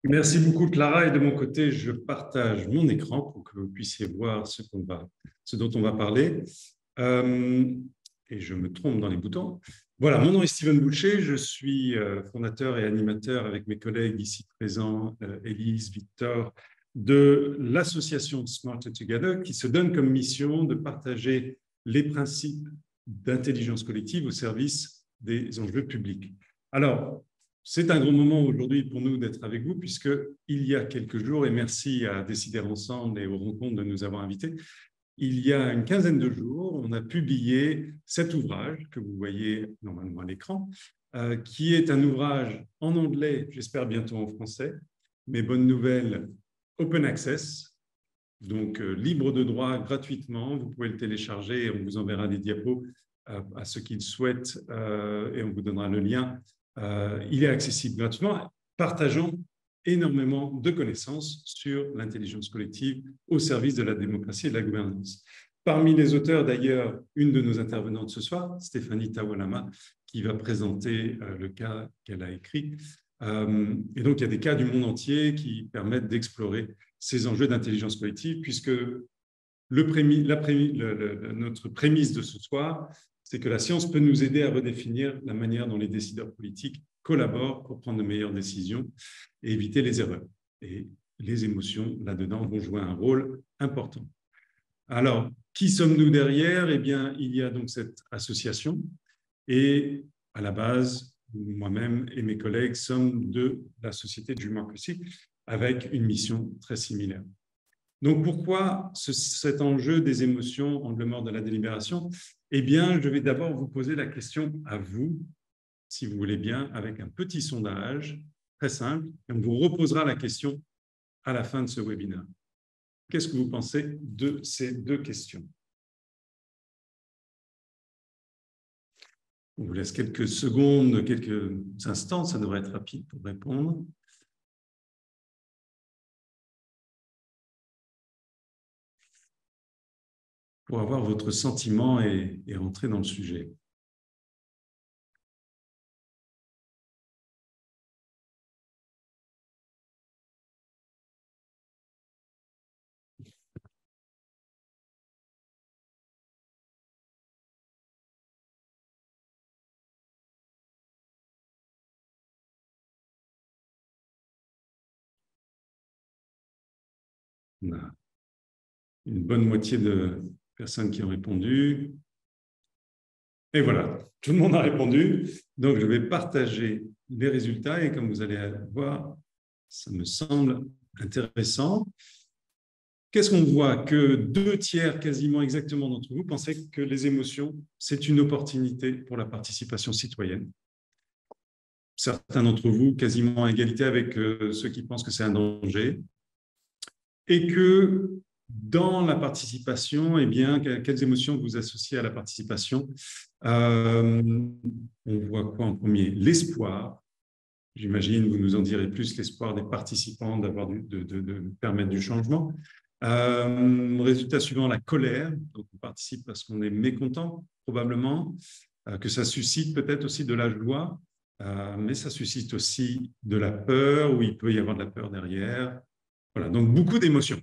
Merci beaucoup, Clara. Et de mon côté, je partage mon écran pour que vous puissiez voir ce dont on va parler. Euh, et je me trompe dans les boutons. Voilà, mon nom est Steven Boucher. Je suis fondateur et animateur avec mes collègues ici présents, Élise, Victor, de l'association Smarter Together, qui se donne comme mission de partager les principes d'intelligence collective au service des enjeux publics. Alors, c'est un grand moment aujourd'hui pour nous d'être avec vous, puisqu'il y a quelques jours, et merci à Décider Ensemble et aux rencontres de nous avoir invités, il y a une quinzaine de jours, on a publié cet ouvrage que vous voyez normalement à l'écran, qui est un ouvrage en anglais, j'espère bientôt en français, mais bonne nouvelle, open access, donc libre de droit gratuitement. Vous pouvez le télécharger et on vous enverra des diapos à ceux qui le souhaitent et on vous donnera le lien. Il est accessible gratuitement, partageant énormément de connaissances sur l'intelligence collective au service de la démocratie et de la gouvernance. Parmi les auteurs, d'ailleurs, une de nos intervenantes ce soir, Stéphanie Tawalama, qui va présenter le cas qu'elle a écrit. Et donc, il y a des cas du monde entier qui permettent d'explorer ces enjeux d'intelligence collective, puisque notre prémisse de ce soir, c'est que la science peut nous aider à redéfinir la manière dont les décideurs politiques collaborent pour prendre de meilleures décisions et éviter les erreurs. Et les émotions, là-dedans, vont jouer un rôle important. Alors, qui sommes-nous derrière? Eh bien, il y a donc cette association et à la base, moi-même et mes collègues sommes de la Société de Democracy avec une mission très similaire. Donc, pourquoi cet enjeu des émotions, angle mort de la délibération? Eh bien, je vais d'abord vous poser la question à vous, si vous voulez bien, avec un petit sondage très simple, et on vous reposera la question à la fin de ce webinaire. Qu'est-ce que vous pensez de ces deux questions? On vous laisse quelques secondes, quelques instants, ça devrait être rapide pour répondre. Pour avoir votre sentiment et rentrer dans le sujet. On a une bonne moitié de personnes qui ont répondu. Et voilà, tout le monde a répondu. Donc, je vais partager les résultats et comme vous allez voir, ça me semble intéressant. Qu'est-ce qu'on voit? Que 2/3 quasiment exactement d'entre vous pensaient que les émotions, c'est une opportunité pour la participation citoyenne. Certains d'entre vous, quasiment à égalité avec ceux qui pensent que c'est un danger. Et que dans la participation, eh bien, quelles émotions vous associez à la participation? On voit quoi en premier? L'espoir. J'imagine, vous nous en direz plus, l'espoir des participants de permettre du changement. Résultat suivant, la colère. Donc, on participe parce qu'on est mécontent, probablement, que ça suscite peut-être aussi de la joie, mais ça suscite aussi de la peur, ou il peut y avoir de la peur derrière. Voilà, donc beaucoup d'émotions.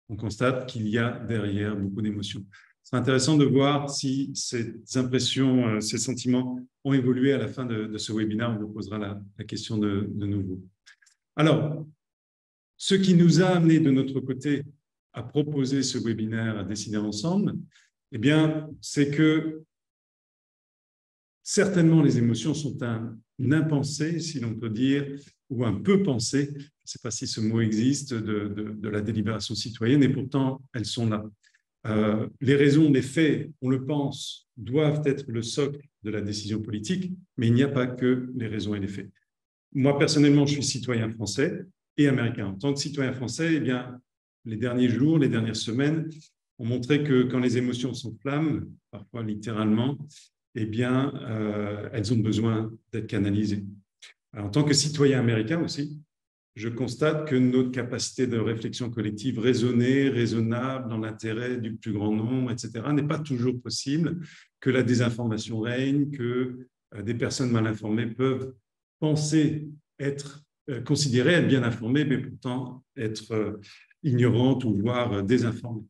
On constate qu'il y a derrière beaucoup d'émotions. C'est intéressant de voir si ces impressions, ces sentiments ont évolué à la fin de ce webinaire. On vous posera la question de nouveau. Alors, ce qui nous a amené de notre côté à proposer ce webinaire à Décider Ensemble, eh bien, c'est que certainement les émotions sont un impensé, si l'on peut dire, ou un peu pensé, je ne sais pas si ce mot existe, de la délibération citoyenne, et pourtant elles sont là. Les raisons, les faits, on le pense, doivent être le socle de la décision politique, mais il n'y a pas que les raisons et les faits. Moi, personnellement, je suis citoyen français et américain. En tant que citoyen français, eh bien, les derniers jours, les dernières semaines ont montré que quand les émotions s'enflamment, parfois littéralement, eh bien, elles ont besoin d'être canalisées. Alors, en tant que citoyen américain aussi, je constate que notre capacité de réflexion collective raisonnée, raisonnable, dans l'intérêt du plus grand nombre, etc., n'est pas toujours possible, que la désinformation règne, que des personnes mal informées peuvent penser être considérées être bien informées, mais pourtant être ignorantes ou voire désinformées.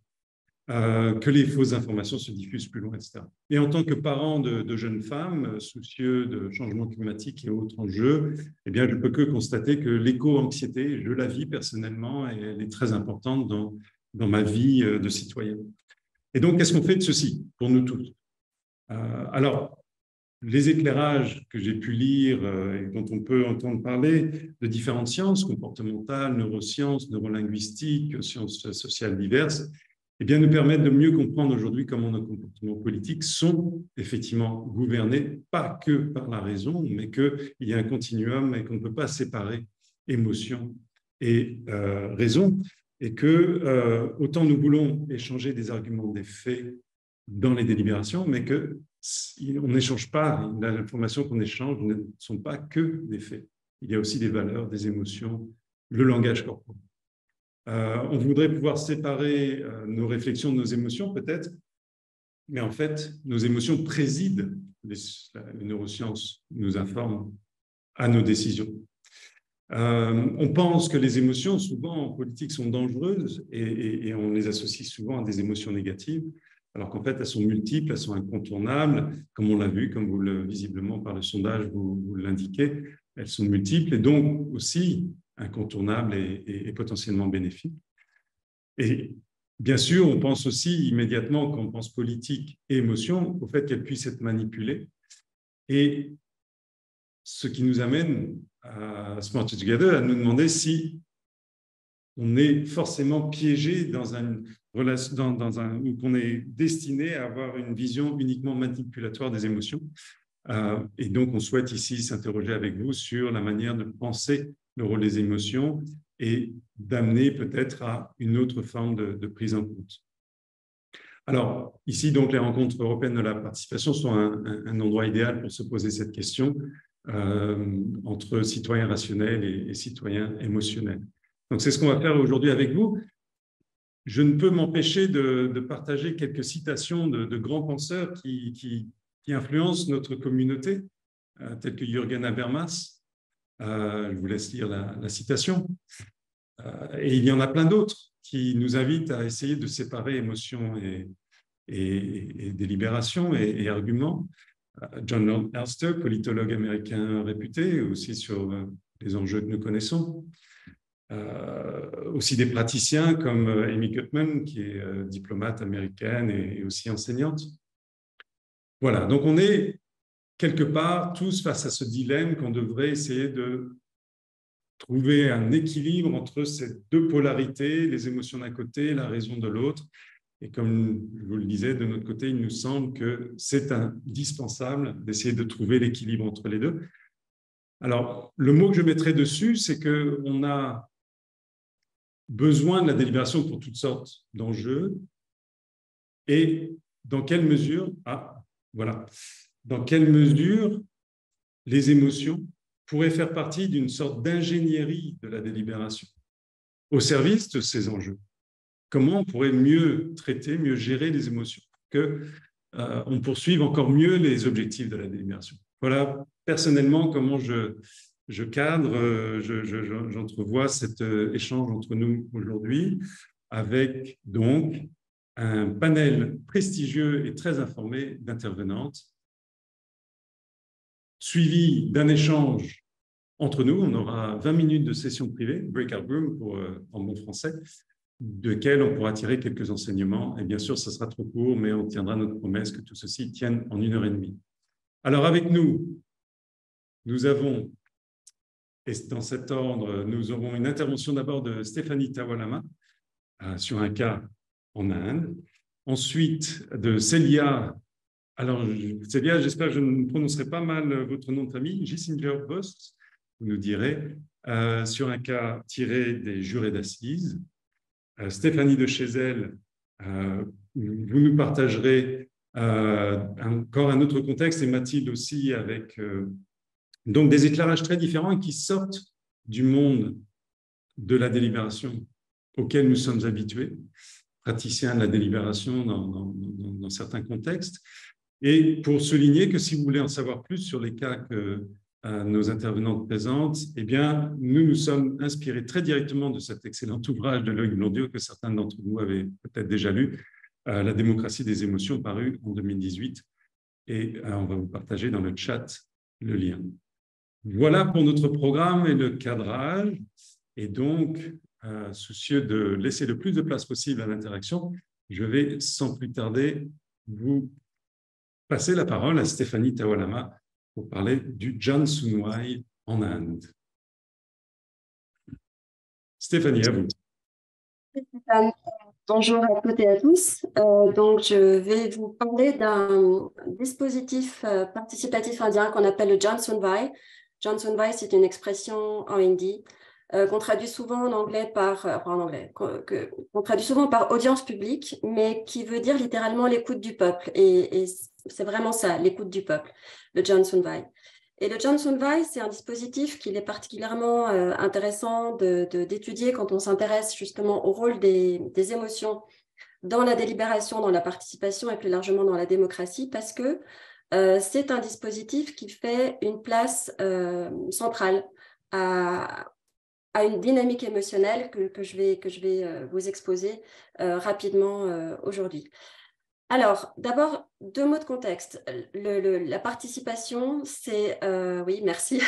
Que les fausses informations se diffusent plus loin, etc. Et en tant que parent de jeunes femmes soucieux de changement climatique et autres enjeux, eh bien, je ne peux que constater que l'éco-anxiété, je la vis personnellement et elle est très importante dans ma vie de citoyen. Et donc, qu'est-ce qu'on fait de ceci pour nous tous? Alors, les éclairages que j'ai pu lire et dont on peut entendre parler de différentes sciences comportementales, neurosciences, neurolinguistiques, sciences sociales diverses, eh bien, nous permettent de mieux comprendre aujourd'hui comment nos comportements politiques sont effectivement gouvernés, pas que par la raison, mais qu'il y a un continuum et qu'on ne peut pas séparer émotion et raison, et que autant nous voulons échanger des arguments, des faits dans les délibérations, mais qu'on n'échange pas, les informations qu'on échange ne sont pas que des faits. Il y a aussi des valeurs, des émotions, le langage corporel. On voudrait pouvoir séparer nos réflexions de nos émotions, peut-être, mais en fait, nos émotions président, les neurosciences nous informent, à nos décisions. On pense que les émotions, souvent en politique, sont dangereuses et on les associe souvent à des émotions négatives, alors qu'en fait, elles sont multiples, elles sont incontournables, comme on l'a vu, comme visiblement par le sondage, vous l'indiquez, elles sont multiples et donc aussi incontournables et potentiellement bénéfiques. Et bien sûr, on pense aussi immédiatement, quand on pense politique et émotion, au fait qu'elles puissent être manipulées. Et ce qui nous amène à Smarter Together, à nous demander si on est forcément piégé dans un relation, ou qu'on est destiné à avoir une vision uniquement manipulatoire des émotions. Et donc, on souhaite ici s'interroger avec vous sur la manière de penser le rôle des émotions et d'amener peut-être à une autre forme de prise en compte. Alors, ici, donc, les rencontres européennes de la participation sont un endroit idéal pour se poser cette question entre citoyens rationnels et citoyens émotionnels. Donc, c'est ce qu'on va faire aujourd'hui avec vous. Je ne peux m'empêcher de partager quelques citations de grands penseurs qui influencent notre communauté, tels que Jürgen Habermas. Je vous laisse lire la citation. Et il y en a plein d'autres qui nous invitent à essayer de séparer émotion et délibération et arguments. John Lord Elster, politologue américain réputé, aussi sur les enjeux que nous connaissons. Aussi des praticiens comme Amy Gutmann, qui est diplomate américaine et aussi enseignante. Voilà, donc on est quelque part tous face à ce dilemme qu'on devrait essayer de trouver un équilibre entre ces deux polarités, les émotions d'un côté, la raison de l'autre. Et comme je vous le disais, de notre côté, il nous semble que c'est indispensable d'essayer de trouver l'équilibre entre les deux. Alors, le mot que je mettrai dessus, c'est qu'on a besoin de la délibération pour toutes sortes d'enjeux. Et dans quelle mesure, dans quelle mesure les émotions pourraient faire partie d'une sorte d'ingénierie de la délibération au service de ces enjeux. Comment on pourrait mieux traiter, mieux gérer les émotions, qu'on poursuive encore mieux les objectifs de la délibération. Voilà personnellement comment je cadre, j'entrevois cet échange entre nous aujourd'hui avec donc un panel prestigieux et très informé d'intervenantes, suivi d'un échange entre nous. On aura 20 minutes de session privée, breakout room en bon français, de quel on pourra tirer quelques enseignements. Et bien sûr, ça sera trop court, mais on tiendra notre promesse que tout ceci tienne en 1h30. Alors, avec nous, nous avons, et dans cet ordre, nous aurons une intervention d'abord de Stéphanie Tawalama sur un cas en Inde. Ensuite, de Célia. Alors, Célia, j'espère que je ne prononcerai pas mal votre nom de famille. Gissinger-Bost, vous nous direz, sur un cas tiré des jurés d'assises. Stéphanie de chez elle, vous nous partagerez encore un autre contexte, et Mathilde aussi, avec donc des éclairages très différents qui sortent du monde de la délibération auquel nous sommes habitués, praticiens de la délibération dans certains contextes. Et pour souligner que si vous voulez en savoir plus sur les cas que nos intervenantes présentes, eh bien, nous nous sommes inspirés très directement de cet excellent ouvrage de Loïc Blondiau que certains d'entre vous avaient peut-être déjà lu, La démocratie des émotions, paru en 2018. Et on va vous partager dans le chat le lien. Voilà pour notre programme et le cadrage. Et donc, soucieux de laisser le plus de place possible à l'interaction, je vais sans plus tarder vous passer la parole à Stéphanie Tawalama pour parler du Jansunwai en Inde. Stéphanie, à vous. Bonjour à toutes et à tous. Donc, je vais vous parler d'un dispositif participatif indien qu'on appelle le Jansunwai. Jansunwai, c'est une expression en hindi qu'on traduit souvent en anglais qu'on traduit souvent par audience publique, mais qui veut dire littéralement l'écoute du peuple. Et c'est vraiment ça, l'écoute du peuple, le Jansunwai. Et le Jansunwai, c'est un dispositif qu'il est particulièrement intéressant d'étudier quand on s'intéresse justement au rôle des émotions dans la délibération, dans la participation et plus largement dans la démocratie, parce que c'est un dispositif qui fait une place centrale à une dynamique émotionnelle que je vais vous exposer rapidement aujourd'hui. Alors, d'abord, 2 mots de contexte. La participation, c'est... oui, merci.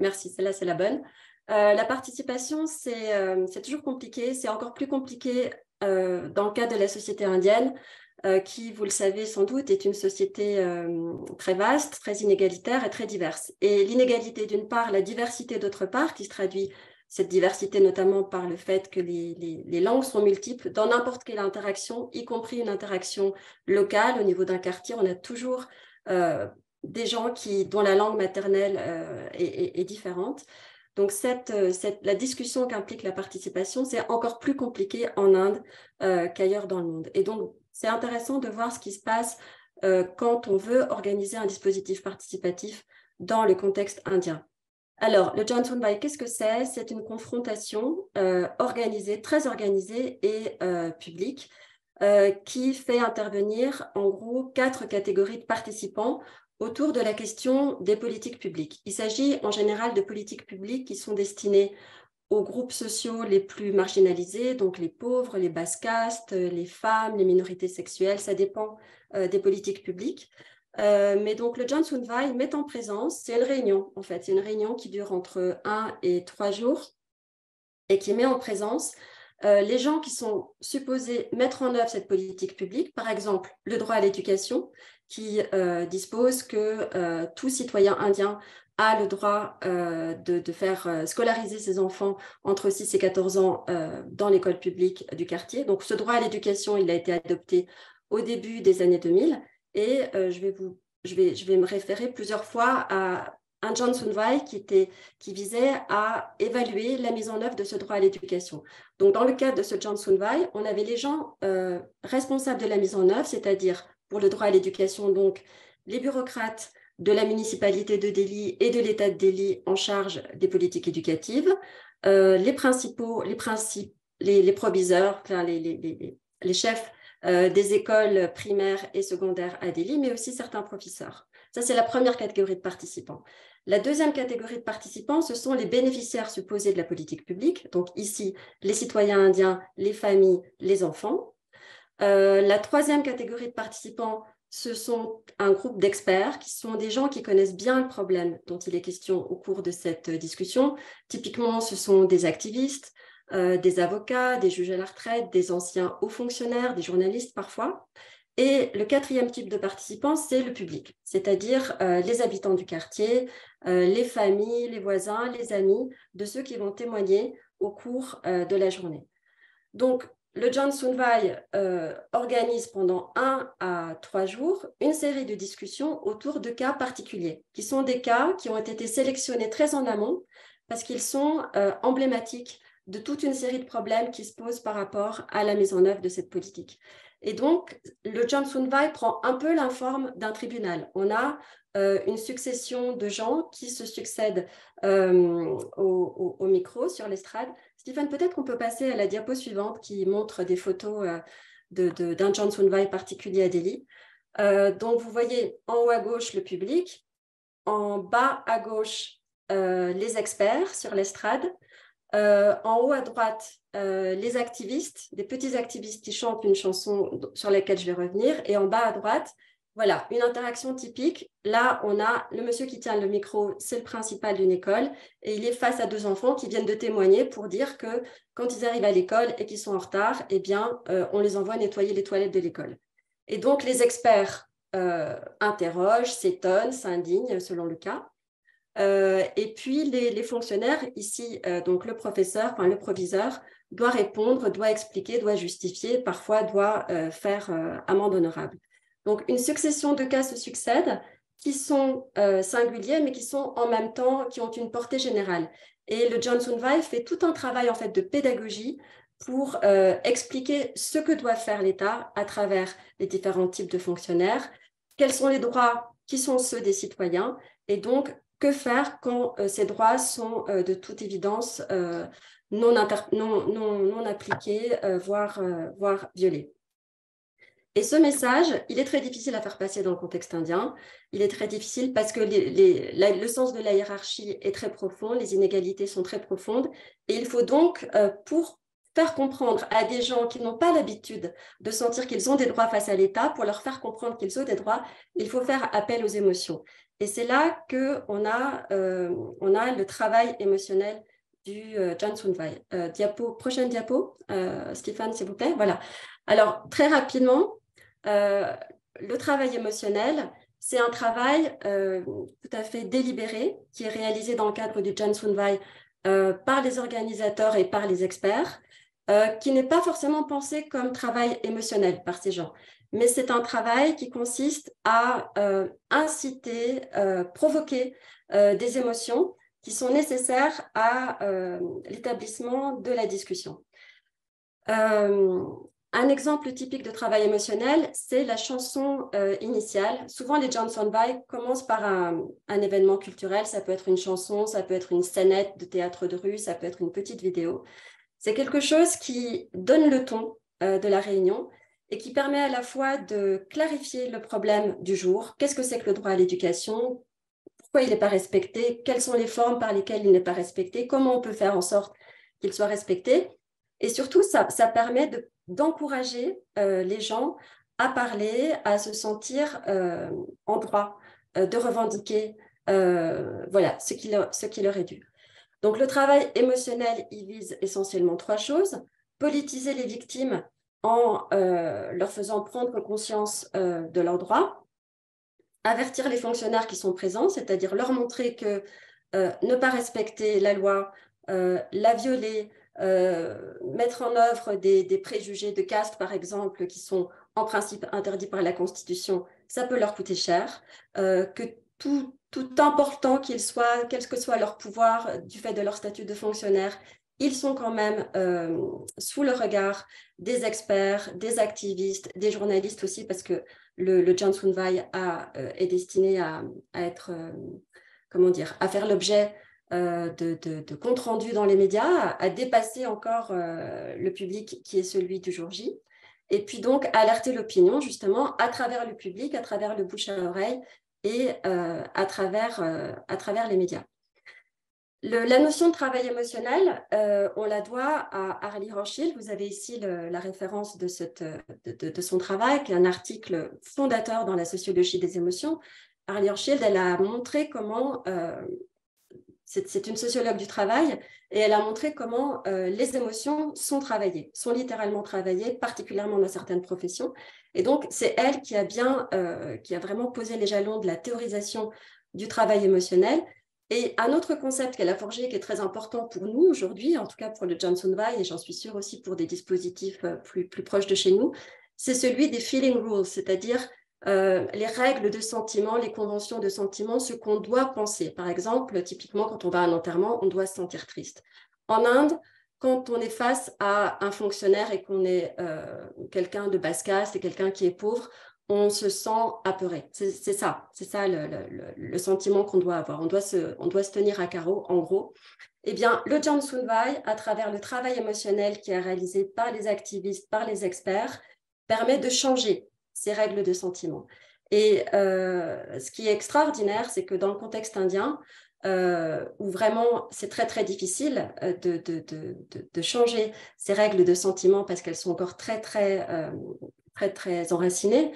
Merci, celle-là, c'est la bonne. La participation, c'est toujours compliqué. C'est encore plus compliqué dans le cas de la société indienne, qui, vous le savez sans doute, est une société très vaste, très inégalitaire et très diverse. Et l'inégalité d'une part, la diversité d'autre part, qui se traduit cette diversité notamment par le fait que les langues sont multiples dans n'importe quelle interaction, y compris une interaction locale au niveau d'un quartier. On a toujours des gens dont la langue maternelle est différente. Donc, la discussion qu'implique la participation, c'est encore plus compliqué en Inde qu'ailleurs dans le monde. Et donc, c'est intéressant de voir ce qui se passe quand on veut organiser un dispositif participatif dans le contexte indien. Alors, le Jansunwai, qu'est-ce que c'est? C'est une confrontation organisée, très organisée et publique qui fait intervenir en gros 4 catégories de participants autour de la question des politiques publiques. Il s'agit en général de politiques publiques qui sont destinées aux groupes sociaux les plus marginalisés, donc les pauvres, les basses castes, les femmes, les minorités sexuelles, ça dépend des politiques publiques. Mais donc le Jansunwai met en présence, c'est une réunion en fait, c'est une réunion qui dure entre 1 et 3 jours et qui met en présence les gens qui sont supposés mettre en œuvre cette politique publique, par exemple le droit à l'éducation qui dispose que tout citoyen indien a le droit de faire scolariser ses enfants entre 6 et 14 ans dans l'école publique du quartier. Donc ce droit à l'éducation, il a été adopté au début des années 2000 et je vais me référer plusieurs fois à un Jansunwai qui visait à évaluer la mise en œuvre de ce droit à l'éducation. Donc, dans le cadre de ce Jansunwai, on avait les gens responsables de la mise en œuvre, c'est-à-dire pour le droit à l'éducation, donc les bureaucrates de la municipalité de Delhi et de l'État de Delhi en charge des politiques éducatives, les proviseurs, enfin les chefs des écoles primaires et secondaires à Delhi, mais aussi certains professeurs. Ça, c'est la première catégorie de participants. La deuxième catégorie de participants, ce sont les bénéficiaires supposés de la politique publique. Donc ici, les citoyens indiens, les familles, les enfants. La troisième catégorie de participants, ce sont un groupe d'experts qui sont des gens qui connaissent bien le problème dont il est question au cours de cette discussion. Typiquement, ce sont des activistes, des avocats, des juges à la retraite, des anciens hauts fonctionnaires, des journalistes parfois. Et le quatrième type de participants, c'est le public, c'est-à-dire les habitants du quartier, les familles, les voisins, les amis de ceux qui vont témoigner au cours de la journée. Donc, le Jansunwai organise pendant 1 à 3 jours une série de discussions autour de cas particuliers, qui sont des cas qui ont été sélectionnés très en amont parce qu'ils sont emblématiques de toute une série de problèmes qui se posent par rapport à la mise en œuvre de cette politique. Et donc, le Jansunwai prend un peu la forme d'un tribunal. On a une succession de gens qui se succèdent au micro, sur l'estrade. Stephen, peut-être qu'on peut passer à la diapo suivante qui montre des photos d'un Jansunwai particulier à Delhi. Donc, vous voyez en haut à gauche le public. en bas à gauche, les experts sur l'estrade. En haut à droite, les activistes, des petits activistes qui chantent une chanson sur laquelle je vais revenir. Et en bas à droite, voilà, une interaction typique. Là, on a le monsieur qui tient le micro, c'est le principal d'une école, et il est face à 2 enfants qui viennent de témoigner pour dire que quand ils arrivent à l'école et qu'ils sont en retard, eh bien, on les envoie nettoyer les toilettes de l'école. Et donc, les experts interrogent, s'étonnent, s'indignent selon le cas. Et puis, les fonctionnaires, ici, donc le professeur, enfin le proviseur, doit répondre, doit expliquer, doit justifier, parfois doit faire amende honorable. Donc, une succession de cas se succèdent qui sont singuliers, mais qui sont en même temps, qui ont une portée générale. Et le Johnson Weil fait tout un travail en fait de pédagogie pour expliquer ce que doit faire l'État à travers les différents types de fonctionnaires, quels sont les droits qui sont ceux des citoyens, et donc que faire quand ces droits sont de toute évidence non appliqués, voire violés. Et ce message, il est très difficile à faire passer dans le contexte indien. Il est très difficile parce que le sens de la hiérarchie est très profond, les inégalités sont très profondes. Et il faut donc, pour faire comprendre à des gens qui n'ont pas l'habitude de sentir qu'ils ont des droits face à l'État, pour leur faire comprendre qu'ils ont des droits, il faut faire appel aux émotions. Et c'est là qu'on a le travail émotionnel du Johnson Weil. Prochaine diapo, Stéphane, s'il vous plaît. Voilà. Alors, très rapidement, le travail émotionnel, c'est un travail tout à fait délibéré qui est réalisé dans le cadre du Johnson Weil par les organisateurs et par les experts, qui n'est pas forcément pensé comme travail émotionnel par ces gens. Mais c'est un travail qui consiste à inciter, provoquer des émotions qui sont nécessaires à l'établissement de la discussion. Un exemple typique de travail émotionnel, c'est la chanson initiale. Souvent, les Johnson Weil commencent par un événement culturel. Ça peut être une chanson, ça peut être une scénette de théâtre de rue, ça peut être une petite vidéo. C'est quelque chose qui donne le ton de la réunion et qui permet à la fois de clarifier le problème du jour. Qu'est-ce que c'est que le droit à l'éducation? Pourquoi il n'est pas respecté? Quelles sont les formes par lesquelles il n'est pas respecté? Comment on peut faire en sorte qu'il soit respecté? Et surtout, ça permet d'encourager les gens à parler, à se sentir en droit, de revendiquer voilà, ce qui leur est dû. Donc, le travail émotionnel, il vise essentiellement 3 choses. Politiser les victimes en leur faisant prendre conscience de leurs droits. Avertir les fonctionnaires qui sont présents, c'est-à-dire leur montrer que ne pas respecter la loi, la violer, mettre en œuvre des préjugés de caste, par exemple, qui sont en principe interdits par la Constitution, ça peut leur coûter cher, que tout important qu'ils soient, quel que soit leur pouvoir du fait de leur statut de fonctionnaire, ils sont quand même sous le regard des experts, des activistes, des journalistes aussi, parce que le Johnson Weil est destiné à être, comment dire, à faire l'objet de comptes rendus dans les médias, à dépasser encore le public qui est celui du jour J. Et puis donc alerter l'opinion justement à travers le public, à travers le bouche à oreille et à travers les médias. La notion de travail émotionnel, on la doit à Harley Hochschild. Vous avez ici la référence de son travail, qui est un article fondateur dans la sociologie des émotions. Harley Hochschild, elle a montré comment, c'est une sociologue du travail, et elle a montré comment les émotions sont travaillées, sont littéralement travaillées, particulièrement dans certaines professions. Et donc, c'est elle qui a vraiment posé les jalons de la théorisation du travail émotionnel. Et un autre concept qu'elle a forgé, qui est très important pour nous aujourd'hui, en tout cas pour le Johnson Weil, et j'en suis sûre aussi pour des dispositifs plus proches de chez nous, c'est celui des feeling rules, c'est-à-dire les règles de sentiment, les conventions de sentiment, ce qu'on doit penser. Par exemple, typiquement, quand on va à un enterrement, on doit se sentir triste. En Inde, quand on est face à un fonctionnaire et qu'on est quelqu'un de basse caste et quelqu'un qui est pauvre, on se sent apeuré. C'est ça le sentiment qu'on doit avoir. On doit se tenir à carreau, en gros. Eh bien, le Johnson Weil, à travers le travail émotionnel qui est réalisé par les activistes, par les experts, permet de changer ces règles de sentiment. Et ce qui est extraordinaire, c'est que dans le contexte indien, où vraiment c'est très très difficile de changer ces règles de sentiment parce qu'elles sont encore très enracinées,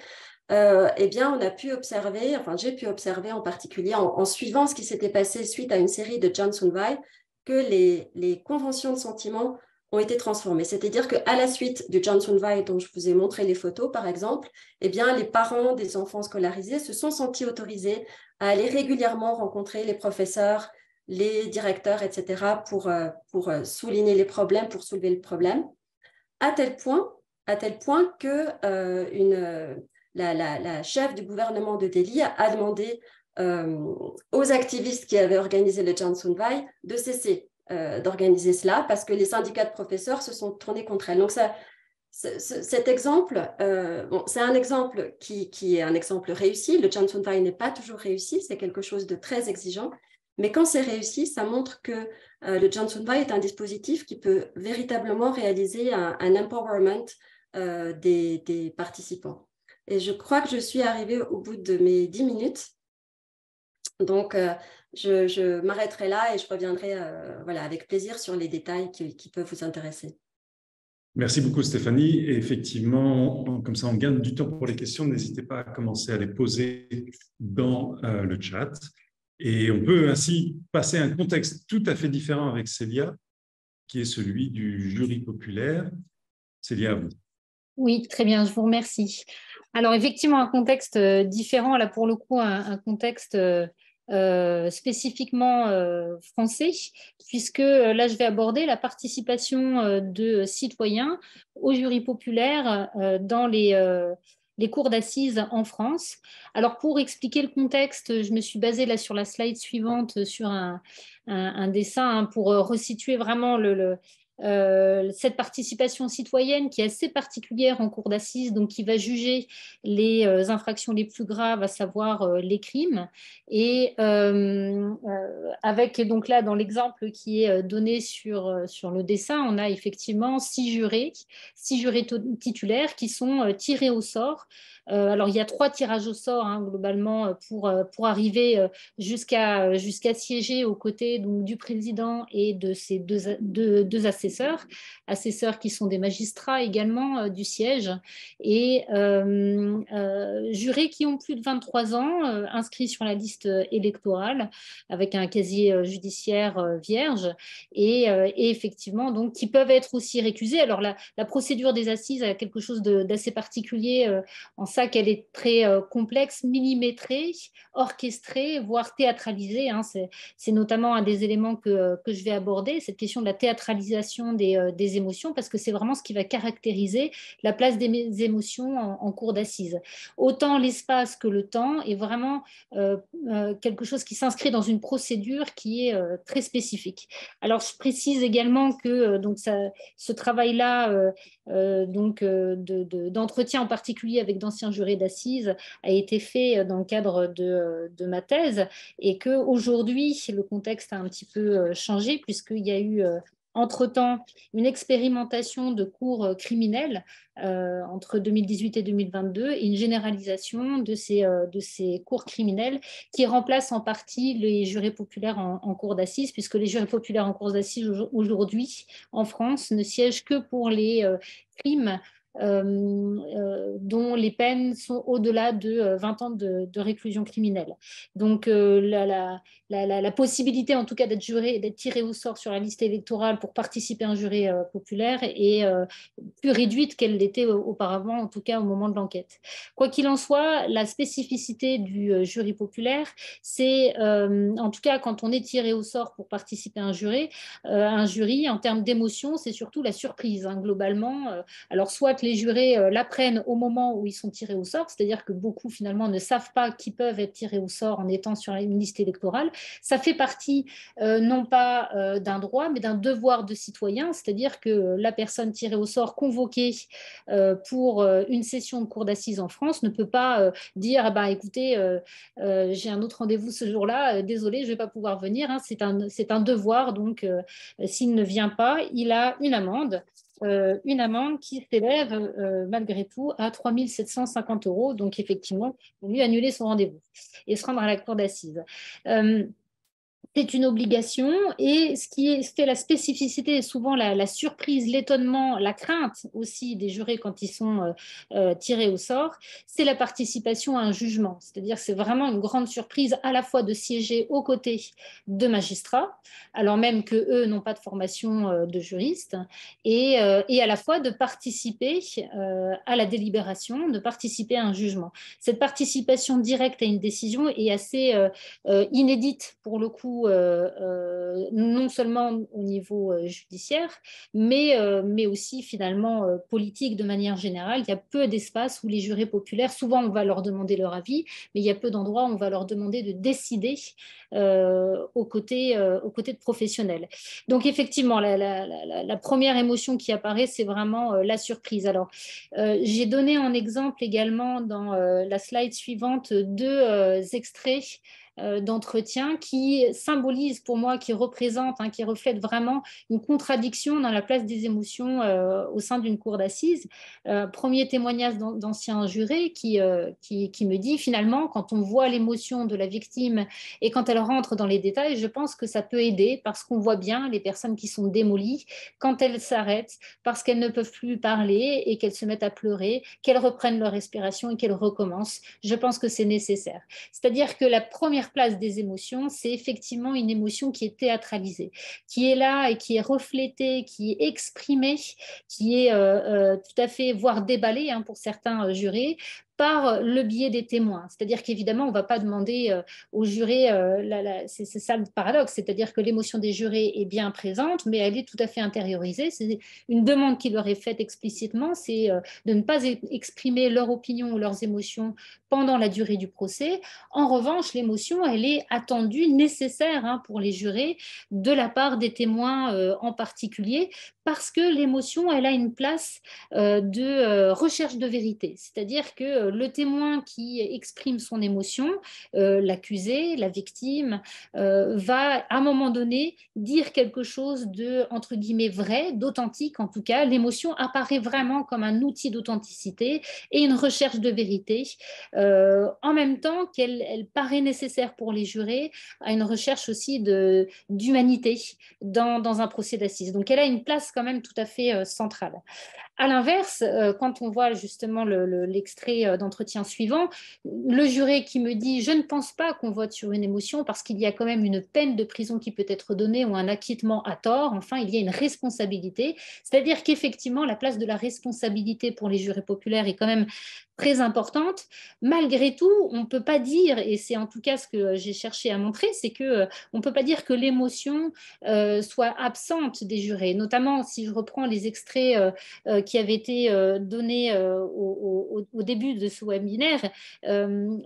eh bien, on a pu observer, enfin, j'ai pu observer en particulier en suivant ce qui s'était passé suite à une série de Johnson Vai, que les conventions de sentiments ont été transformées. C'est-à-dire qu'à la suite du Johnson Vai, dont je vous ai montré les photos, par exemple, eh bien, les parents des enfants scolarisés se sont sentis autorisés à aller régulièrement rencontrer les professeurs, les directeurs, etc., pour souligner les problèmes, pour soulever le problème, à tel point, que la chef du gouvernement de Delhi a demandé aux activistes qui avaient organisé le Johnson Vai de cesser d'organiser cela parce que les syndicats de professeurs se sont tournés contre elle. Donc cet exemple, c'est un exemple qui est un exemple réussi. Le Johnson Vai n'est pas toujours réussi, c'est quelque chose de très exigeant. Mais quand c'est réussi, ça montre que le Johnson Vai est un dispositif qui peut véritablement réaliser un empowerment des participants. Et je crois que je suis arrivée au bout de mes 10 minutes. Donc, je m'arrêterai là et je reviendrai voilà, avec plaisir sur les détails qui peuvent vous intéresser. Merci beaucoup Stéphanie. Et effectivement, comme ça on gagne du temps pour les questions. N'hésitez pas à commencer à les poser dans le chat. Et on peut ainsi passer à un contexte tout à fait différent avec Célia, qui est celui du jury populaire. Célia, à vous. Oui, très bien, je vous remercie. Alors, effectivement, un contexte différent, là pour le coup, un contexte spécifiquement français, puisque là, je vais aborder la participation de citoyens au jury populaire dans les cours d'assises en France. Alors, pour expliquer le contexte, je me suis basée là sur la slide suivante, sur un dessin hein, pour resituer vraiment cette participation citoyenne qui est assez particulière en cour d'assises, donc qui va juger les infractions les plus graves, à savoir les crimes. Et avec donc là, dans l'exemple qui est donné sur le dessin, on a effectivement 6 jurés titulaires qui sont tirés au sort. Alors, il y a 3 tirages au sort hein, globalement pour arriver jusqu'à siéger aux côtés donc, du président et de ses deux assesseurs qui sont des magistrats également du siège, et jurés qui ont plus de 23 ans, inscrits sur la liste électorale avec un casier judiciaire vierge, et effectivement donc qui peuvent être aussi récusés. Alors la procédure des assises a quelque chose d'assez particulier en ça qu'elle est très complexe, millimétrée, orchestrée, voire théâtralisée. Hein. C'est notamment un des éléments que je vais aborder, cette question de la théâtralisation des émotions, parce que c'est vraiment ce qui va caractériser la place des émotions en cours d'assises. Autant l'espace que le temps est vraiment quelque chose qui s'inscrit dans une procédure qui est très spécifique. Alors, je précise également que donc ce travail-là d'entretien en particulier avec d'anciens jurés d'assises a été fait dans le cadre de ma thèse, et qu'aujourd'hui, le contexte a un petit peu changé puisqu'il y a eu entre-temps une expérimentation de cours criminels entre 2018 et 2022 et une généralisation de ces cours criminels qui remplacent en partie les jurés populaires en cours d'assises, puisque les jurés populaires en cours d'assises aujourd'hui en France ne siègent que pour les crimes dont les peines sont au-delà de 20 ans de réclusion criminelle. Donc la possibilité en tout cas d'être tiré au sort sur la liste électorale pour participer à un jury populaire est plus réduite qu'elle l'était auparavant, en tout cas au moment de l'enquête. Quoi qu'il en soit, la spécificité du jury populaire, c'est en tout cas quand on est tiré au sort pour participer à un jury en termes d'émotion, c'est surtout la surprise hein, globalement. Alors soit les jurés l'apprennent au moment où ils sont tirés au sort, c'est-à-dire que beaucoup finalement ne savent pas qu'ils peuvent être tirés au sort en étant sur une liste électorale. Ça fait partie non pas d'un droit, mais d'un devoir de citoyen, c'est-à-dire que la personne tirée au sort convoquée pour une session de cour d'assises en France ne peut pas dire ah ben, écoutez, j'ai un autre rendez-vous ce jour-là, désolé, je ne vais pas pouvoir venir. Hein. C'est un devoir, donc s'il ne vient pas, il a une amende. une amende qui s'élève malgré tout à 3 750 €. Donc, effectivement, il vaut mieux annuler son rendez-vous et se rendre à la cour d'assises. C'est une obligation et ce qui fait la spécificité est souvent la surprise, l'étonnement, la crainte aussi des jurés quand ils sont tirés au sort, c'est la participation à un jugement. C'est-à-dire que c'est vraiment une grande surprise à la fois de siéger aux côtés de magistrats, alors même qu'eux n'ont pas de formation de juriste, et à la fois de participer à la délibération, de participer à un jugement. Cette participation directe à une décision est assez inédite pour le coup, non seulement au niveau judiciaire, mais aussi finalement politique de manière générale. Il y a peu d'espace où les jurés populaires, souvent on va leur demander leur avis, mais il y a peu d'endroits où on va leur demander de décider aux côtés de professionnels. Donc effectivement, la première émotion qui apparaît, c'est vraiment la surprise. Alors, j'ai donné en exemple également dans la slide suivante deux extraits d'entretien qui symbolise pour moi, qui représente, qui reflète vraiment une contradiction dans la place des émotions au sein d'une cour d'assises. Premier témoignage d'ancien juré qui me dit finalement, quand on voit l'émotion de la victime et quand elle rentre dans les détails, je pense que ça peut aider parce qu'on voit bien les personnes qui sont démolies quand elles s'arrêtent parce qu'elles ne peuvent plus parler et qu'elles se mettent à pleurer, qu'elles reprennent leur respiration et qu'elles recommencent. Je pense que c'est nécessaire. C'est-à-dire que la première place des émotions, c'est effectivement une émotion qui est théâtralisée, qui est là et qui est reflétée, qui est exprimée, qui est tout à fait, voire déballée pour certains jurés, par le biais des témoins. C'est-à-dire qu'évidemment, on ne va pas demander aux jurés, c'est ça le paradoxe, c'est-à-dire que l'émotion des jurés est bien présente, mais elle est tout à fait intériorisée. C'est une demande qui leur est faite explicitement, c'est de ne pas exprimer leur opinion ou leurs émotions pendant la durée du procès. En revanche, l'émotion, elle est attendue, nécessaire pour les jurés, de la part des témoins en particulier, parce que l'émotion, elle a une place de recherche de vérité. C'est-à-dire que le témoin qui exprime son émotion, l'accusé, la victime, va à un moment donné dire quelque chose de, entre guillemets, vrai, d'authentique en tout cas. L'émotion apparaît vraiment comme un outil d'authenticité et une recherche de vérité, en même temps qu'elle paraît nécessaire pour les jurés à une recherche aussi d'humanité dans un procès d'assises. Donc elle a une place quand même tout à fait centrale. À l'inverse, quand on voit justement l'extrait d'entretien suivant, le juré qui me dit « je ne pense pas qu'on vote sur une émotion parce qu'il y a quand même une peine de prison qui peut être donnée ou un acquittement à tort, enfin il y a une responsabilité », c'est-à-dire qu'effectivement la place de la responsabilité pour les jurés populaires est quand même très importante. Malgré tout, on ne peut pas dire, et c'est en tout cas ce que j'ai cherché à montrer, c'est qu'on ne peut pas dire que l'émotion soit absente des jurés, notamment si je reprends les extraits qui avaient été donnés au début de ce webinaire,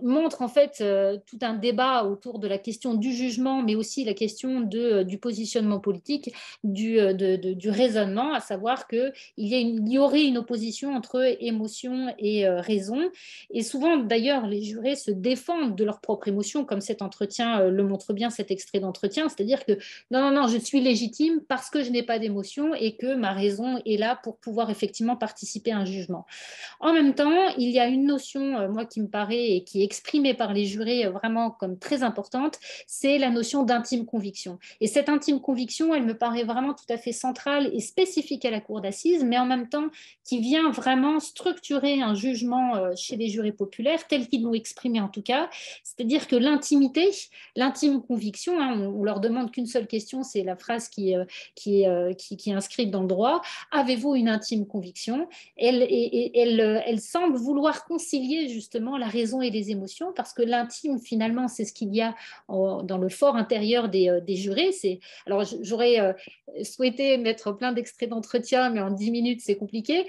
montrent en fait tout un débat autour de la question du jugement, mais aussi la question du positionnement politique, du raisonnement, à savoir qu'il y aurait une opposition entre émotion et raison. Et souvent, d'ailleurs, les jurés se défendent de leur propre émotion, comme cet entretien le montre bien, cet extrait d'entretien, c'est-à-dire que non, je suis légitime parce que je n'ai pas d'émotion et que ma raison est là pour pouvoir effectivement participer à un jugement. En même temps, il y a une notion, moi, qui me paraît et qui est exprimée par les jurés vraiment comme très importante, c'est la notion d'intime conviction. Et cette intime conviction, elle me paraît vraiment tout à fait centrale et spécifique à la cour d'assises, mais en même temps qui vient vraiment structurer un jugement chez les jurés populaires, tel qu'ils l'ont exprimé en tout cas. C'est-à-dire que l'intimité, l'intime conviction, on leur demande qu'une seule question, c'est la phrase qui est inscrite dans le droit, avez-vous une intime conviction ? Elle semble vouloir concilier justement la raison et les émotions, parce que l'intime, finalement, c'est ce qu'il y a dans le fort intérieur des jurés. Alors, j'aurais souhaité mettre plein d'extraits d'entretien, mais en 10 minutes, c'est compliqué.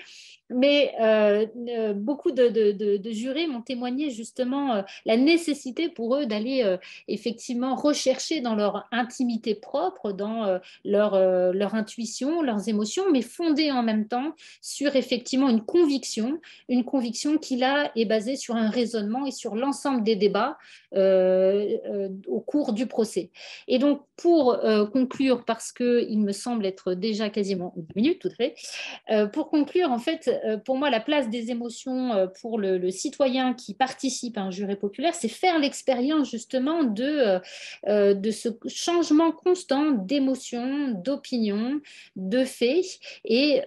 Mais beaucoup de jurés m'ont témoigné justement la nécessité pour eux d'aller effectivement rechercher dans leur intimité propre, dans leur intuition, leurs émotions, mais fondée en même temps sur effectivement une conviction qui là est basée sur un raisonnement et sur l'ensemble des débats au cours du procès. Et donc pour conclure, parce qu'il me semble être déjà quasiment 2 minutes, tout à fait, pour conclure, en fait, pour moi, la place des émotions pour le citoyen qui participe à un jury populaire, c'est faire l'expérience justement de ce changement constant d'émotions, d'opinions, de faits. Et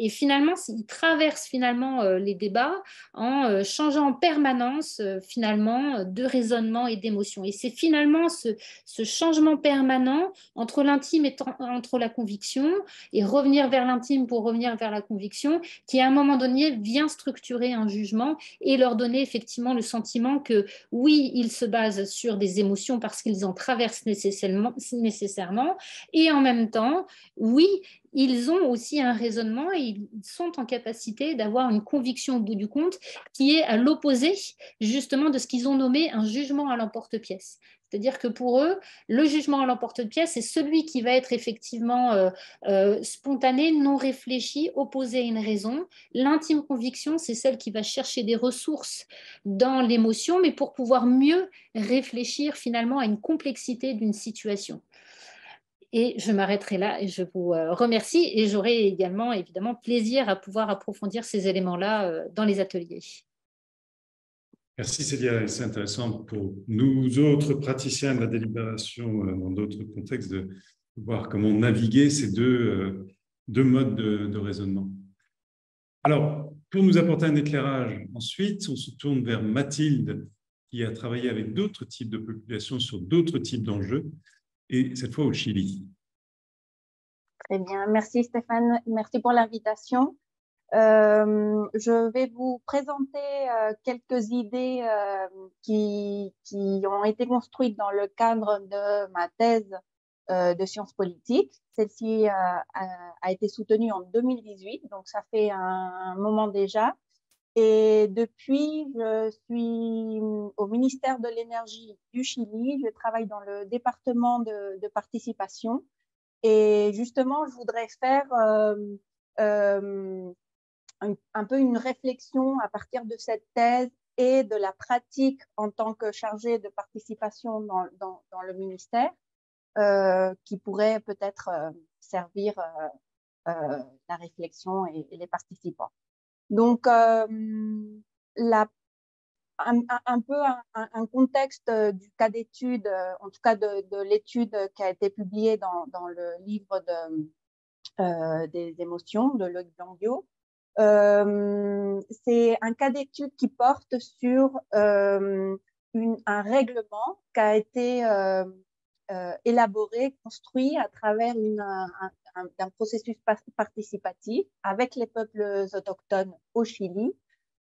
finalement, il traverse finalement les débats en changeant en permanence finalement de raisonnement et d'émotion. Et c'est finalement ce changement permanent entre l'intime et entre la conviction et revenir vers l'intime pour revenir vers la conviction, qui à un moment donné vient structurer un jugement et leur donner effectivement le sentiment que oui, ils se basent sur des émotions parce qu'ils en traversent nécessairement, et en même temps, oui, ils ont aussi un raisonnement et ils sont en capacité d'avoir une conviction au bout du compte qui est à l'opposé justement de ce qu'ils ont nommé un jugement à l'emporte-pièce. C'est-à-dire que pour eux, le jugement à l'emporte-pièce, c'est celui qui va être effectivement spontané, non réfléchi, opposé à une raison. L'intime conviction, c'est celle qui va chercher des ressources dans l'émotion, mais pour pouvoir mieux réfléchir finalement à une complexité d'une situation. Et je m'arrêterai là et je vous remercie et j'aurai également évidemment plaisir à pouvoir approfondir ces éléments-là dans les ateliers. Merci Célia, c'est intéressant pour nous autres praticiens de la délibération dans d'autres contextes de voir comment naviguer ces deux modes de raisonnement. Alors, pour nous apporter un éclairage, ensuite, on se tourne vers Mathilde, qui a travaillé avec d'autres types de populations sur d'autres types d'enjeux, et cette fois au Chili. Très bien, merci Stéphane, merci pour l'invitation. Je vais vous présenter quelques idées qui ont été construites dans le cadre de ma thèse de sciences politiques. Celle-ci a été soutenue en 2018, donc ça fait un moment déjà. Et depuis, je suis au ministère de l'Énergie du Chili. Je travaille dans le département de participation. Et justement, je voudrais faire un peu une réflexion à partir de cette thèse et de la pratique en tant que chargée de participation dans le ministère, qui pourrait peut-être servir la réflexion et les participants. Donc, un peu un contexte du cas d'étude, en tout cas de l'étude qui a été publiée dans le livre des émotions de Loïc Blanguiot. C'est un cas d'étude qui porte sur un règlement qui a été élaboré, construit à travers un processus participatif avec les peuples autochtones au Chili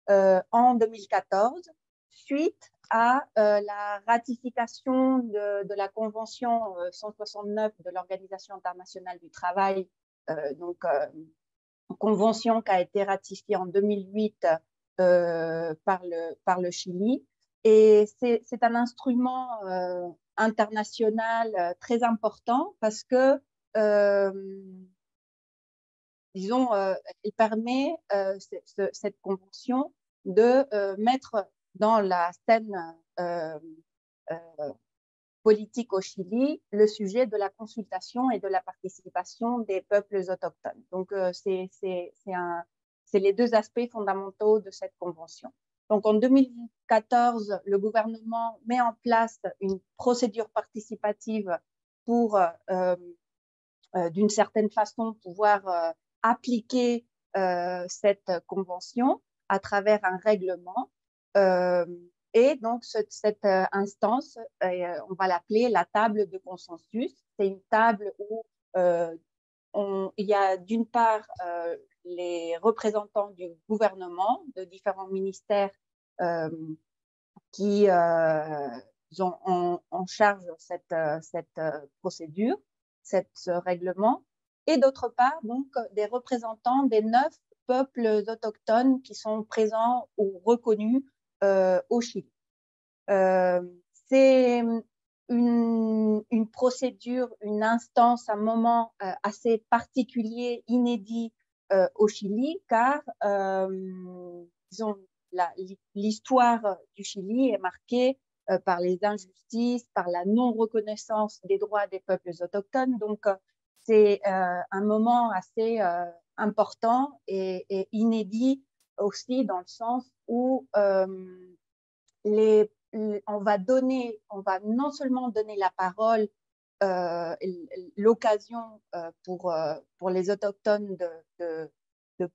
en 2014, suite à la ratification de la Convention 169 de l'Organisation internationale du travail, convention qui a été ratifiée en 2008 par le Chili. Et c'est un instrument international très important parce que, disons, il permet, cette convention, de mettre dans la scène politique au Chili le sujet de la consultation et de la participation des peuples autochtones. Donc, c'est les deux aspects fondamentaux de cette convention. Donc, en 2014, le gouvernement met en place une procédure participative pour, d'une certaine façon, pouvoir appliquer cette convention à travers un règlement. Et donc, cette instance, on va l'appeler la table de consensus. C'est une table où il y a d'une part les représentants du gouvernement, de différents ministères qui ont en charge cette procédure, ce règlement, et d'autre part, donc, des représentants des 9 peuples autochtones qui sont présents ou reconnus au Chili. C'est une procédure, une instance, un moment assez particulier, inédit au Chili, car disons, l'histoire du Chili est marquée par les injustices, par la non-reconnaissance des droits des peuples autochtones. Donc, c'est un moment assez important et inédit aussi dans le sens où on va non seulement donner la parole, l'occasion pour les autochtones de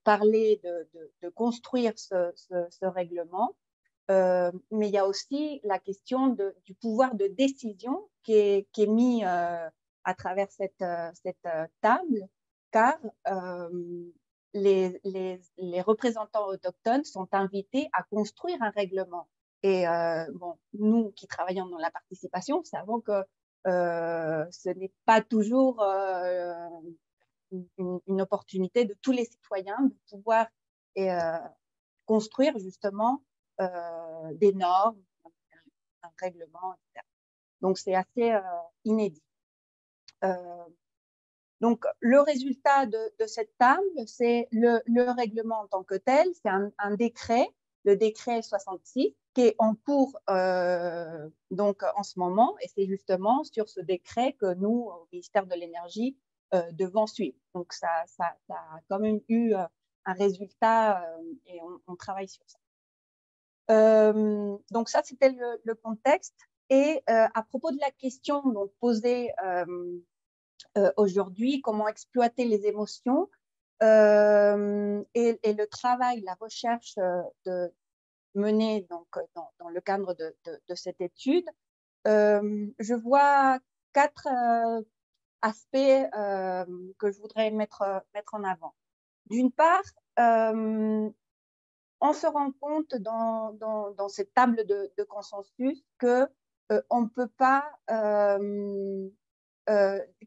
parler, de construire ce règlement, mais il y a aussi la question du pouvoir de décision qui est mis à travers cette table, car les représentants autochtones sont invités à construire un règlement. Et bon, nous qui travaillons dans la participation, savons que ce n'est pas toujours une opportunité de tous les citoyens de pouvoir construire justement des normes, un règlement, etc. Donc, c'est assez inédit. Donc, le résultat de cette table, c'est le règlement en tant que tel. C'est un décret, le décret 66, qui est en cours donc en ce moment. Et c'est justement sur ce décret que nous, au ministère de l'Énergie, devons suivre. Donc, ça a quand même eu un résultat et on travaille sur ça. Donc, ça, c'était le contexte. Et à propos de la question donc, posée aujourd'hui, comment exploiter les émotions et le travail, la recherche menée donc, dans le cadre de cette étude, je vois 4 aspects que je voudrais mettre en avant. D'une part, on se rend compte dans cette table de consensus que on ne peut pas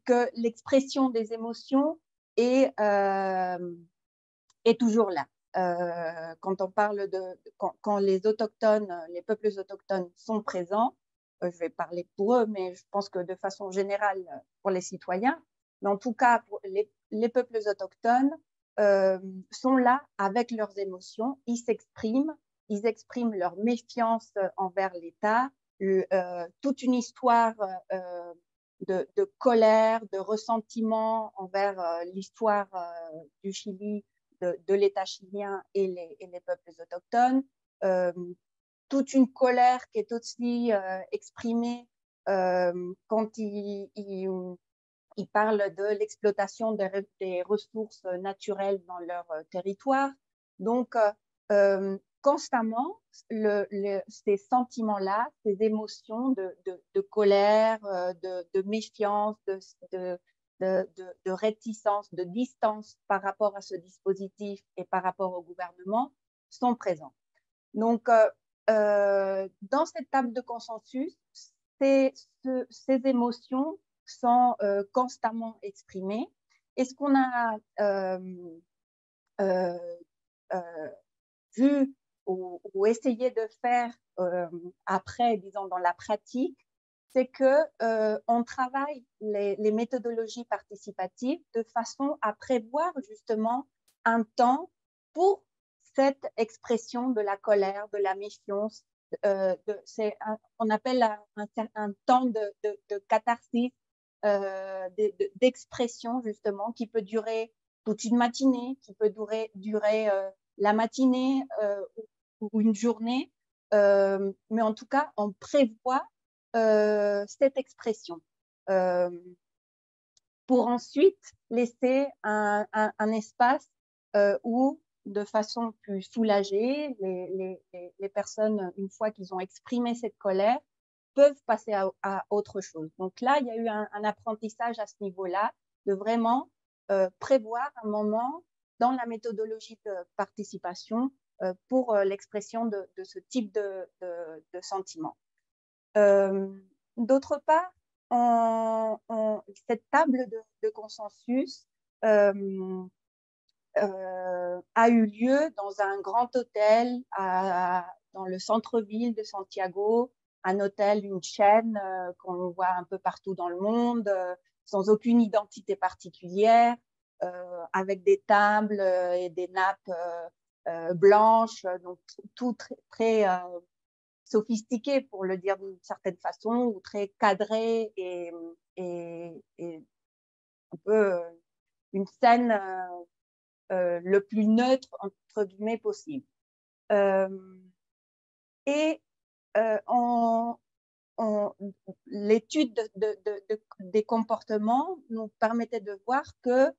que l'expression des émotions est toujours là. Quand on parle quand les autochtones, les peuples autochtones sont présents, je vais parler pour eux, mais je pense que de façon générale pour les citoyens, mais en tout cas pour les peuples autochtones sont là avec leurs émotions, ils expriment leur méfiance envers l'État, toute une histoire de colère, de ressentiment envers l'histoire du Chili, de l'État chilien et les peuples autochtones, toute une colère qui est aussi exprimée quand ils parlent de l'exploitation des ressources naturelles dans leur territoire. Donc, constamment, ces sentiments-là, ces émotions de colère, de méfiance, de réticence, de distance par rapport à ce dispositif et par rapport au gouvernement sont présents. Donc, dans cette table de consensus, ces émotions sont constamment exprimées. Et ce qu'on a vu ou essayé de faire après, disons, dans la pratique, c'est qu'on travaille les méthodologies participatives de façon à prévoir justement un temps pour cette expression de la colère, de la méfiance. On appelle un temps de catharsis, d'expression justement, qui peut durer toute une matinée, qui peut durer la matinée ou une journée, mais en tout cas, on prévoit cette expression pour ensuite laisser un espace où, de façon plus soulagée, les personnes, une fois qu'ils ont exprimé cette colère, peuvent passer à autre chose. Donc là, il y a eu un apprentissage à ce niveau-là, de vraiment prévoir un moment dans la méthodologie de participation pour l'expression de ce type de sentiment. D'autre part, cette table de consensus a eu lieu dans un grand hôtel dans le centre-ville de Santiago, un hôtel, une chaîne qu'on voit un peu partout dans le monde, sans aucune identité particulière, avec des tables et des nappes blanches, donc tout très sophistiqué, pour le dire d'une certaine façon, ou très cadré et un peu une scène le plus neutre, entre guillemets, possible. L'étude des comportements nous permettait de voir que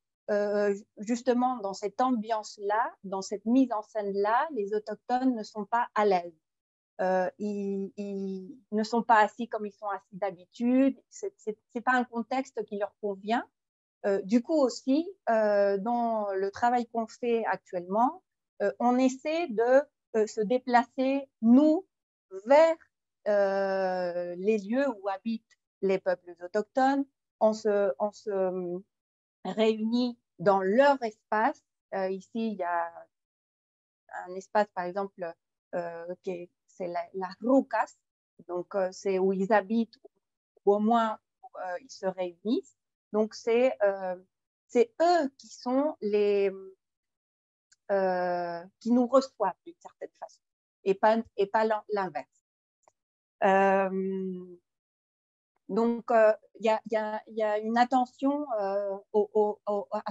justement dans cette ambiance-là, dans cette mise en scène-là, les autochtones ne sont pas à l'aise. Ils ne sont pas assis comme ils sont assis d'habitude. C'est pas un contexte qui leur convient. Du coup aussi, dans le travail qu'on fait actuellement, on essaie de se déplacer, nous, vers les lieux où habitent les peuples autochtones. On se réunit dans leur espace. Ici, il y a un espace, par exemple, c'est la Rucas, donc c'est où ils habitent, ou au moins ils se réunissent. Donc c'est eux qui sont les qui nous reçoivent d'une certaine façon, et pas l'inverse. Donc il y a une attention à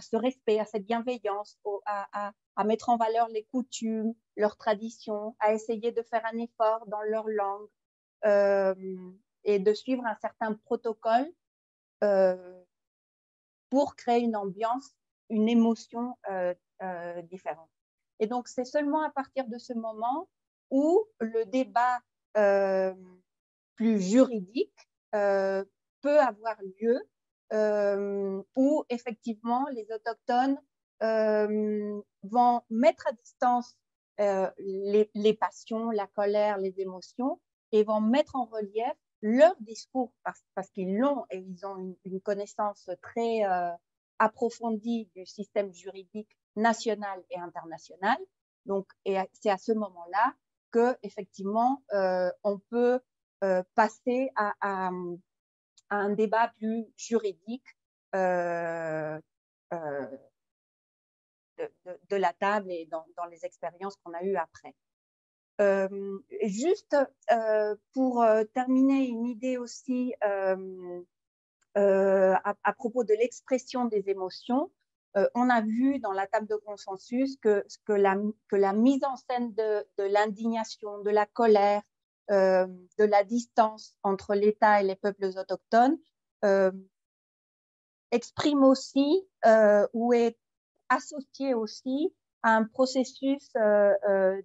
ce respect, à cette bienveillance, à mettre en valeur les coutumes, leurs traditions, à essayer de faire un effort dans leur langue et de suivre un certain protocole pour créer une ambiance, une émotion différente. Et donc, c'est seulement à partir de ce moment où le débat plus juridique peut avoir lieu, où effectivement les autochtones vont mettre à distance les passions, la colère, les émotions, et vont mettre en relief leur discours parce qu'ils l'ont et ils ont une connaissance très approfondie du système juridique national et international. Donc, et c'est à ce moment-là que effectivement on peut passer à un débat plus juridique de la table et dans les expériences qu'on a eues après. Juste pour terminer, une idée aussi à propos de l'expression des émotions. On a vu dans la table de consensus que la mise en scène de l'indignation, de la colère, de la distance entre l'État et les peuples autochtones exprime aussi ou est associé aussi à un processus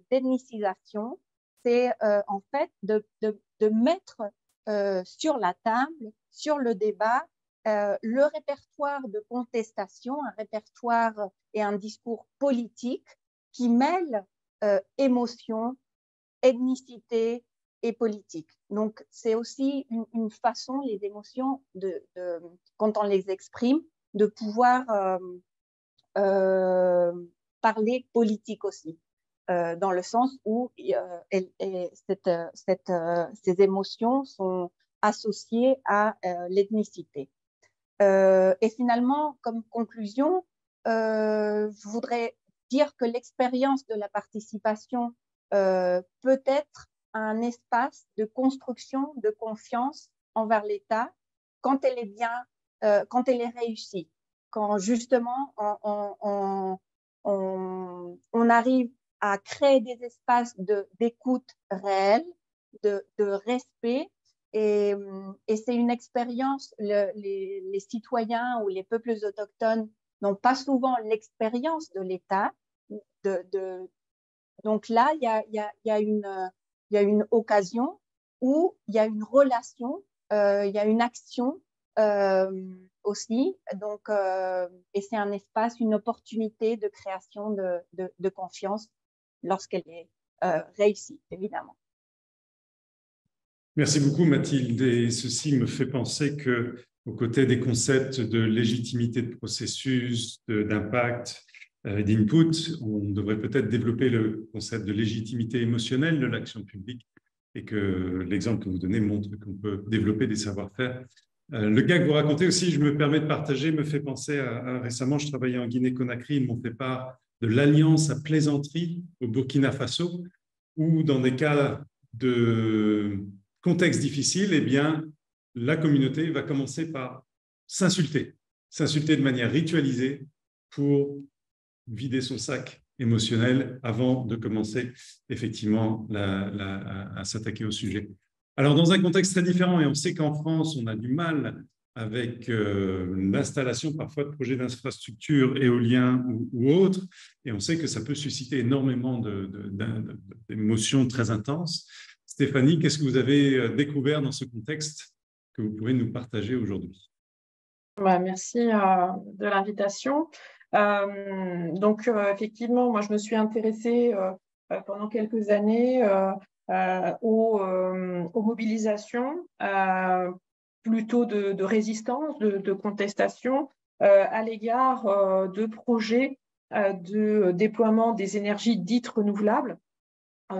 d'ethnicisation. C'est en fait de mettre sur la table, sur le débat, le répertoire de contestation, un répertoire et un discours politique qui mêle émotion, ethnicité et politique. Donc, c'est aussi une façon, les émotions, quand on les exprime, de pouvoir parler politique aussi, dans le sens où ces émotions sont associées à l'ethnicité. Et finalement, comme conclusion, je voudrais dire que l'expérience de la participation peut être un espace de construction de confiance envers l'État quand elle est bien, quand elle est réussie, quand justement on arrive à créer des espaces d'écoute réelle, de respect. Et c'est une expérience, les citoyens ou les peuples autochtones n'ont pas souvent l'expérience de l'État. Donc là, il y a une occasion où il y a une relation, il y a une action aussi. Donc, et c'est un espace, une opportunité de création de confiance lorsqu'elle est réussie, évidemment. Merci beaucoup, Mathilde. Et ceci me fait penser qu'aux côtés des concepts de légitimité de processus, d'impact d'input. On devrait peut-être développer le concept de légitimité émotionnelle de l'action publique et que l'exemple que vous donnez montre qu'on peut développer des savoir-faire. Le cas que vous racontez aussi, je me permets de partager, me fait penser à récemment, je travaillais en Guinée-Conakry, ils m'ont fait part de l'alliance à plaisanterie au Burkina Faso, où dans des cas de contexte difficile, eh bien, la communauté va commencer par s'insulter de manière ritualisée pour vider son sac émotionnel avant de commencer effectivement à s'attaquer au sujet. Alors, dans un contexte très différent, et on sait qu'en France, on a du mal avec l'installation parfois de projets d'infrastructures éoliens ou autres, et on sait que ça peut susciter énormément d'émotions très intenses. Stéphanie, qu'est-ce que vous avez découvert dans ce contexte que vous pouvez nous partager aujourd'hui? Merci de l'invitation. Donc, effectivement, moi, je me suis intéressée pendant quelques années aux mobilisations, plutôt de résistance, de contestation à l'égard de projets de déploiement des énergies dites renouvelables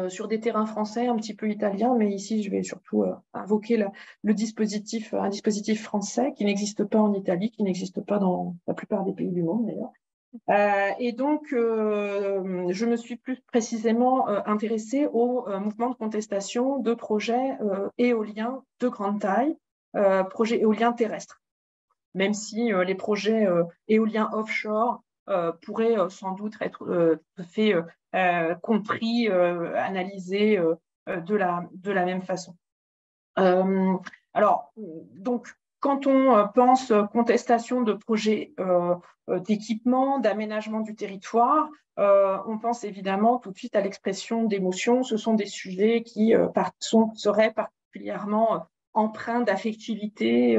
sur des terrains français, un petit peu italiens, mais ici, je vais surtout invoquer un dispositif français qui n'existe pas en Italie, qui n'existe pas dans la plupart des pays du monde, d'ailleurs. Et donc, je me suis plus précisément intéressée au mouvement de contestation de projets éoliens de grande taille, projets éoliens terrestres. Même si les projets éoliens offshore pourraient sans doute être faits, compris, analysés de la même façon. Alors, donc, quand on pense contestation de projets d'équipement, d'aménagement du territoire, on pense évidemment tout de suite à l'expression d'émotions. Ce sont des sujets qui seraient particulièrement empreints d'affectivité,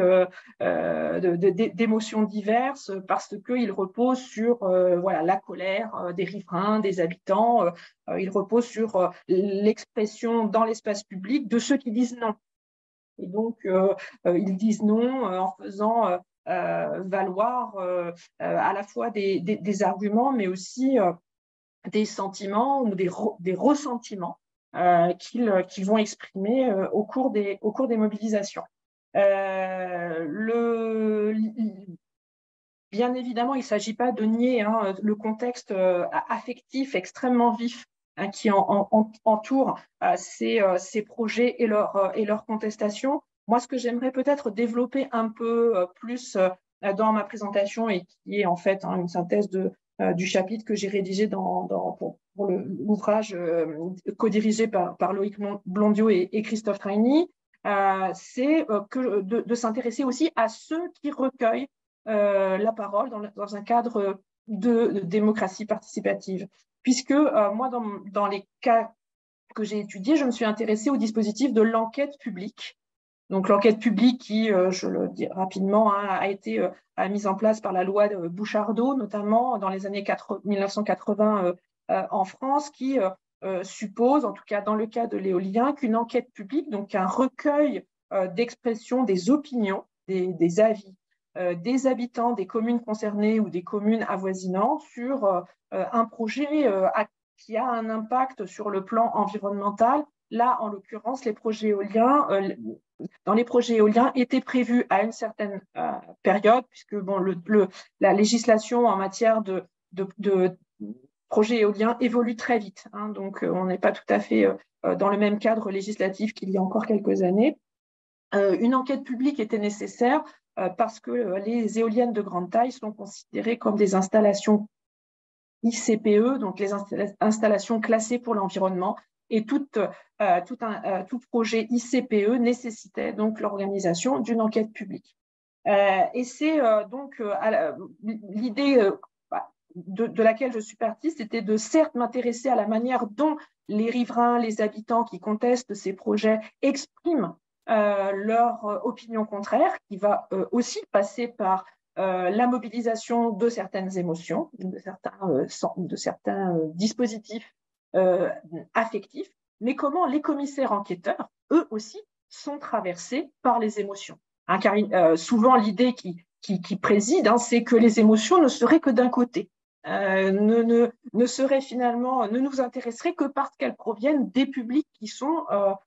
d'émotions diverses, parce qu'ils reposent sur la colère des riverains, des habitants. Ils reposent sur l'expression dans l'espace public de ceux qui disent non. Et donc, ils disent non en faisant valoir à la fois des arguments, mais aussi des sentiments ou des ressentiments qu'ils vont exprimer au cours des mobilisations. Bien évidemment, il ne s'agit pas de nier le contexte affectif extrêmement vif qui entoure ces projets et leur contestation. Moi, ce que j'aimerais peut-être développer un peu plus dans ma présentation, et qui est en fait une synthèse du chapitre que j'ai rédigé pour l'ouvrage co-dirigé par Loïc Blondiot et Christophe Traini, c'est de s'intéresser aussi à ceux qui recueillent la parole dans un cadre de démocratie participative. Puisque moi, dans les cas que j'ai étudiés, je me suis intéressée au dispositif de l'enquête publique. Donc, l'enquête publique qui, je le dis rapidement, a été mise en place par la loi de Bouchardot, notamment dans les années 1980 en France, qui suppose, en tout cas dans le cas de l'éolien, qu'une enquête publique, donc un recueil d'expression des opinions, des avis, des habitants des communes concernées ou des communes avoisinantes sur un projet qui a un impact sur le plan environnemental. Là, en l'occurrence, les projets éoliens, dans les projets éoliens étaient prévus à une certaine période, puisque la législation en matière de projets éoliens évolue très vite. Donc, on n'est pas tout à fait dans le même cadre législatif qu'il y a encore quelques années. Une enquête publique était nécessaire parce que les éoliennes de grande taille sont considérées comme des installations ICPE, donc les installations classées pour l'environnement, et tout projet ICPE nécessitait donc l'organisation d'une enquête publique. Et c'est donc l'idée de laquelle je suis partie, c'était de certes m'intéresser à la manière dont les riverains, les habitants qui contestent ces projets expriment leur opinion contraire, qui va aussi passer par la mobilisation de certaines émotions, de certains dispositifs affectifs, mais comment les commissaires enquêteurs, eux aussi, sont traversés par les émotions. Car souvent, l'idée qui préside, c'est que les émotions ne seraient que d'un côté. ne nous intéresserait que parce qu'elles proviennent des publics qui sont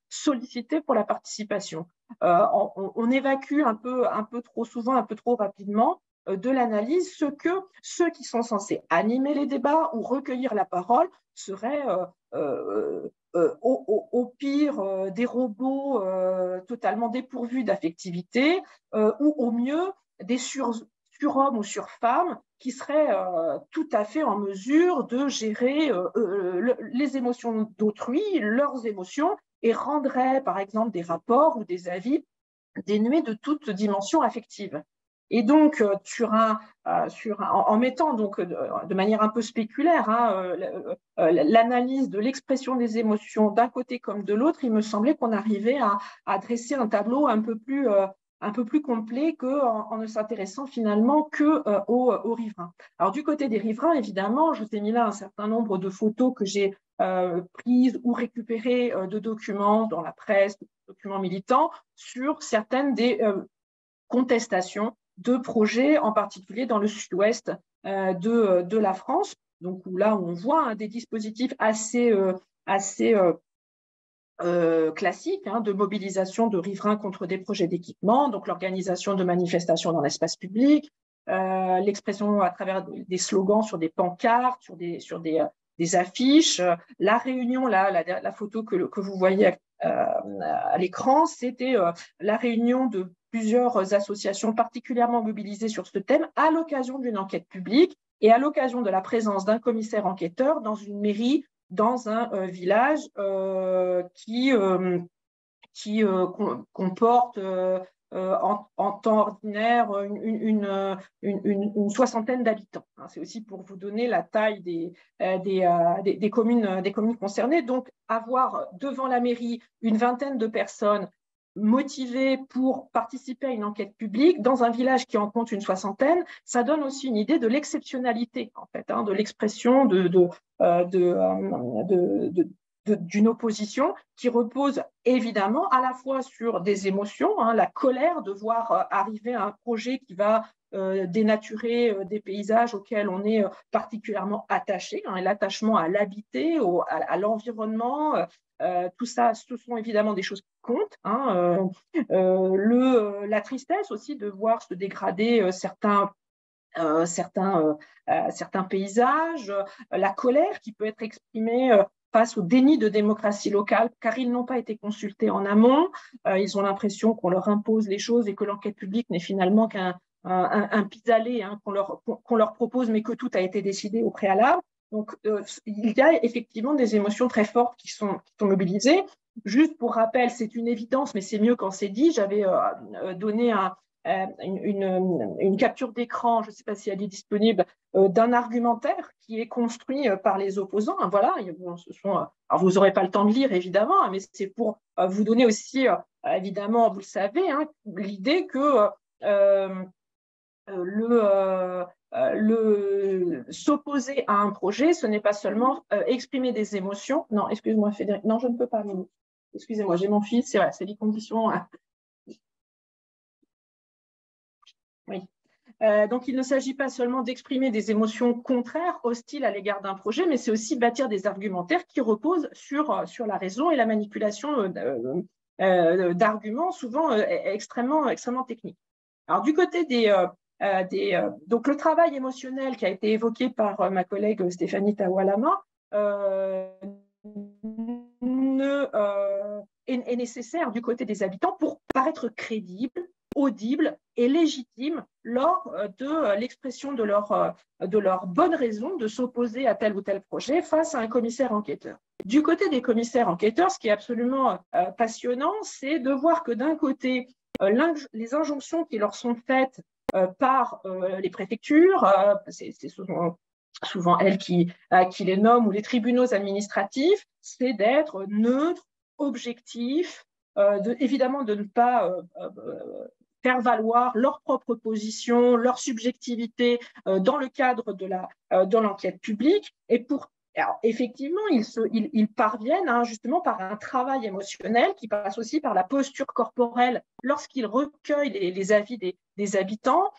sollicités pour la participation. On évacue un peu trop souvent, un peu trop rapidement de l'analyse ceux qui sont censés animer les débats ou recueillir la parole seraient au pire des robots totalement dépourvus d'affectivité ou au mieux des surhommes ou surfemmes qui seraient tout à fait en mesure de gérer les émotions d'autrui, leurs émotions, et rendraient par exemple des rapports ou des avis dénués de toute dimension affective. Et donc, en mettant donc de manière un peu spéculaire l'analyse de l'expression des émotions d'un côté comme de l'autre, il me semblait qu'on arrivait à dresser un tableau un peu plus complet qu'en ne s'intéressant finalement qu'aux riverains. Alors, du côté des riverains, évidemment, je vous ai mis là un certain nombre de photos que j'ai prises ou récupérées de documents dans la presse, de documents militants, sur certaines des contestations de projets, en particulier dans le sud-ouest de la France. Donc là, on voit des dispositifs assez classiques de mobilisation de riverains contre des projets d'équipement, donc l'organisation de manifestations dans l'espace public, l'expression à travers des slogans sur des pancartes, sur des affiches. La réunion, la photo que vous voyez à l'écran, c'était la réunion de plusieurs associations particulièrement mobilisées sur ce thème à l'occasion d'une enquête publique et à l'occasion de la présence d'un commissaire enquêteur dans une mairie, dans un village qui comporte en temps ordinaire une soixantaine d'habitants. C'est aussi pour vous donner la taille des communes concernées. Donc, avoir devant la mairie une vingtaine de personnes motivées pour participer à une enquête publique dans un village qui en compte une soixantaine, ça donne aussi une idée de l'exceptionnalité, en fait, de l'expression d'une opposition qui repose évidemment à la fois sur des émotions, la colère de voir arriver un projet qui va dénaturer des paysages auxquels on est particulièrement attaché, l'attachement à l'habiter, à l'environnement, tout ça, ce sont évidemment des choses qui comptent. La tristesse aussi de voir se dégrader certains paysages, la colère qui peut être exprimée face au déni de démocratie locale, car ils n'ont pas été consultés en amont. Ils ont l'impression qu'on leur impose les choses et que l'enquête publique n'est finalement qu'un pis-aller qu'on leur propose, mais que tout a été décidé au préalable. Donc, il y a effectivement des émotions très fortes qui sont mobilisées. Juste pour rappel, c'est une évidence, mais c'est mieux quand c'est dit. J'avais donné une capture d'écran, je ne sais pas si elle est disponible, d'un argumentaire qui est construit par les opposants. Voilà, alors vous n'aurez pas le temps de lire, évidemment, mais c'est pour vous donner aussi, évidemment, vous le savez, l'idée que s'opposer à un projet, ce n'est pas seulement exprimer des émotions. Non, excuse-moi, Frédéric. Non, je ne peux pas. Excusez-moi, j'ai mon fils. C'est vrai, c'est les conditions. Oui. Donc, il ne s'agit pas seulement d'exprimer des émotions contraires, hostiles à l'égard d'un projet, mais c'est aussi bâtir des argumentaires qui reposent sur la raison et la manipulation d'arguments souvent extrêmement techniques. Alors, du côté donc le travail émotionnel qui a été évoqué par ma collègue Stéphanie Tawalama est nécessaire du côté des habitants pour paraître crédible, audible et légitime lors de l'expression de leur bonne raison de s'opposer à tel ou tel projet face à un commissaire enquêteur. Du côté des commissaires enquêteurs, ce qui est absolument passionnant, c'est de voir que d'un côté, les injonctions qui leur sont faites par les préfectures, c'est souvent elles qui les nomment, ou les tribunaux administratifs, c'est d'être neutre, objectif, évidemment de ne pas faire valoir leur propre position, leur subjectivité dans le cadre de l'enquête publique. Et alors, effectivement, ils parviennent justement par un travail émotionnel qui passe aussi par la posture corporelle lorsqu'ils recueillent les avis des habitants.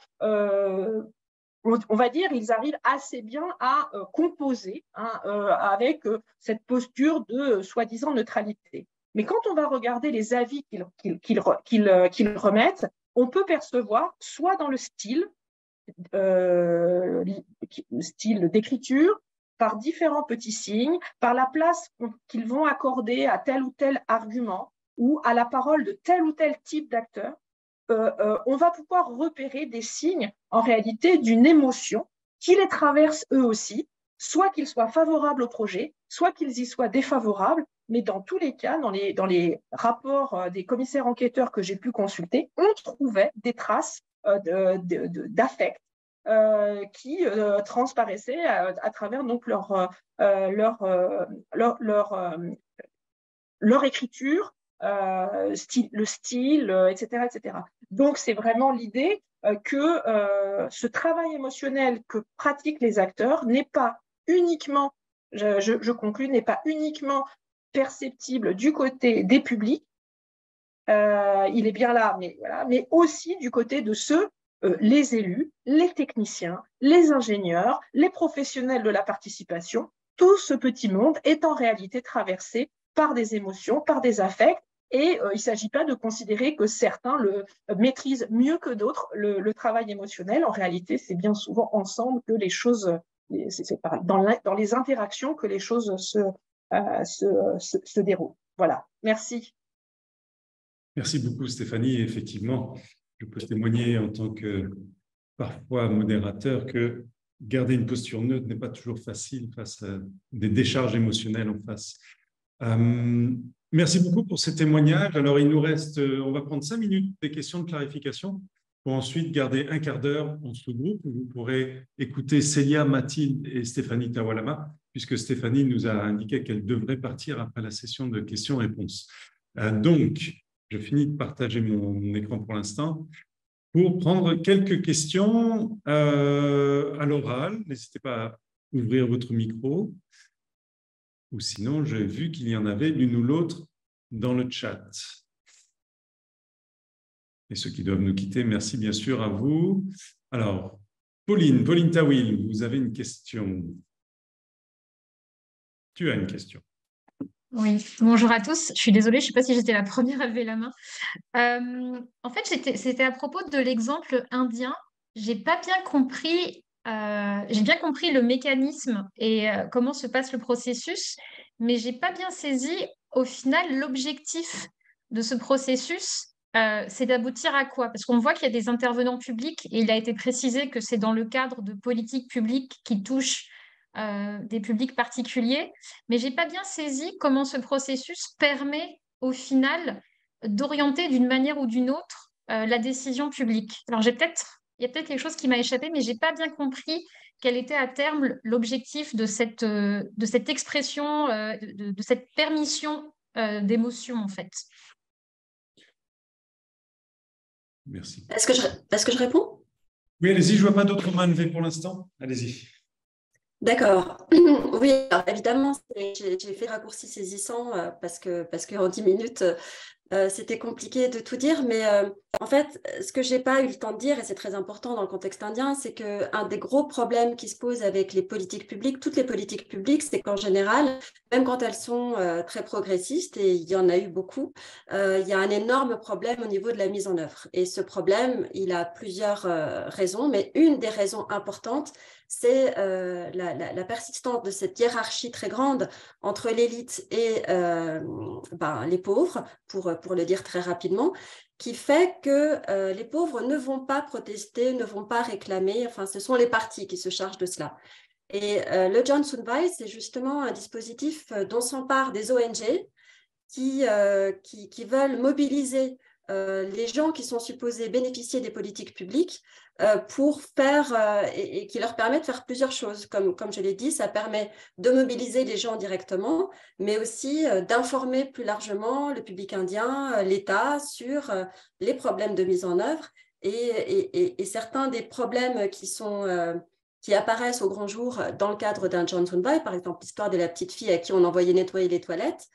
on va dire, ils arrivent assez bien à composer avec cette posture de soi-disant neutralité. Mais quand on va regarder les avis qu'ils remettent, on peut percevoir, soit dans le style d'écriture, par différents petits signes, par la place qu'ils vont accorder à tel ou tel argument ou à la parole de tel ou tel type d'acteur, on va pouvoir repérer des signes, en réalité, d'une émotion qui les traverse eux aussi, soit qu'ils soient favorables au projet, soit qu'ils y soient défavorables, mais dans tous les cas, dans les rapports des commissaires enquêteurs que j'ai pu consulter, on trouvait des traces d'affect qui transparaissaient à travers donc leur écriture, le style, etc., etc. Donc, c'est vraiment l'idée que ce travail émotionnel que pratiquent les acteurs n'est pas uniquement, je conclus, n'est pas uniquement perceptible du côté des publics, il est bien là, mais aussi du côté de ceux, les élus, les techniciens, les ingénieurs, les professionnels de la participation. Tout ce petit monde est en réalité traversé par des émotions, par des affects, et il ne s'agit pas de considérer que certains le maîtrisent mieux que d'autres, le travail émotionnel. En réalité, c'est bien souvent ensemble que les choses, c'est dans les interactions que les choses se déroulent. Voilà, merci. Merci beaucoup Stéphanie. Effectivement, je peux témoigner en tant que parfois modérateur que garder une posture neutre n'est pas toujours facile face à des décharges émotionnelles en face. Merci beaucoup pour ces témoignages. Alors, il nous reste, on va prendre 5 minutes des questions de clarification pour ensuite garder un quart d'heure en sous-groupe où vous pourrez écouter Célia, Mathilde et Stéphanie Tawalama, puisque Stéphanie nous a indiqué qu'elle devrait partir après la session de questions-réponses. Donc, je finis de partager mon écran pour l'instant pour prendre quelques questions à l'oral. N'hésitez pas à ouvrir votre micro. Ou sinon, j'ai vu qu'il y en avait l'une ou l'autre dans le chat. Et ceux qui doivent nous quitter, merci bien sûr à vous. Alors, Pauline Tawil, vous avez une question. Tu as une question. Oui, bonjour à tous. Je suis désolée, je ne sais pas si j'étais la première à lever la main. En fait, c'était à propos de l'exemple indien. J'ai bien compris le mécanisme et comment se passe le processus, mais je n'ai pas bien saisi au final l'objectif de ce processus. C'est d'aboutir à quoi? Parce qu'on voit qu'il y a des intervenants publics et il a été précisé que c'est dans le cadre de politiques publiques qui touchent des publics particuliers, mais je n'ai pas bien saisi comment ce processus permet au final d'orienter d'une manière ou d'une autre la décision publique. Alors, il y a peut-être quelque chose qui m'a échappé, mais je n'ai pas bien compris quel était à terme l'objectif de cette expression, de cette permission d'émotion, en fait. Merci. Est-ce que je réponds? Oui, allez-y, je ne vois pas d'autres mains levées pour l'instant. Allez-y. D'accord. Oui, alors évidemment, j'ai fait le raccourci saisissant parce qu'en 10 minutes, c'était compliqué de tout dire. Mais en fait, ce que je n'ai pas eu le temps de dire, et c'est très important dans le contexte indien, c'est qu'un des gros problèmes qui se pose avec les politiques publiques, toutes les politiques publiques, c'est qu'en général, même quand elles sont très progressistes, et il y en a eu beaucoup, il y a un énorme problème au niveau de la mise en œuvre. Et ce problème, il a plusieurs raisons, mais une des raisons importantes, c'est la persistance de cette hiérarchie très grande entre l'élite et les pauvres, pour le dire très rapidement, qui fait que les pauvres ne vont pas protester, ne vont pas réclamer, enfin ce sont les partis qui se chargent de cela. Et le Johnson Vice, c'est justement un dispositif dont s'emparent des ONG qui veulent mobiliser les gens qui sont supposés bénéficier des politiques publiques pour faire et qui leur permet de faire plusieurs choses. Comme je l'ai dit, ça permet de mobiliser les gens directement, mais aussi d'informer plus largement le public indien, l'État, sur les problèmes de mise en œuvre et certains des problèmes qui apparaissent au grand jour dans le cadre d'un Johnson Vice, par exemple l'histoire de la petite fille à qui on envoyait nettoyer les toilettes.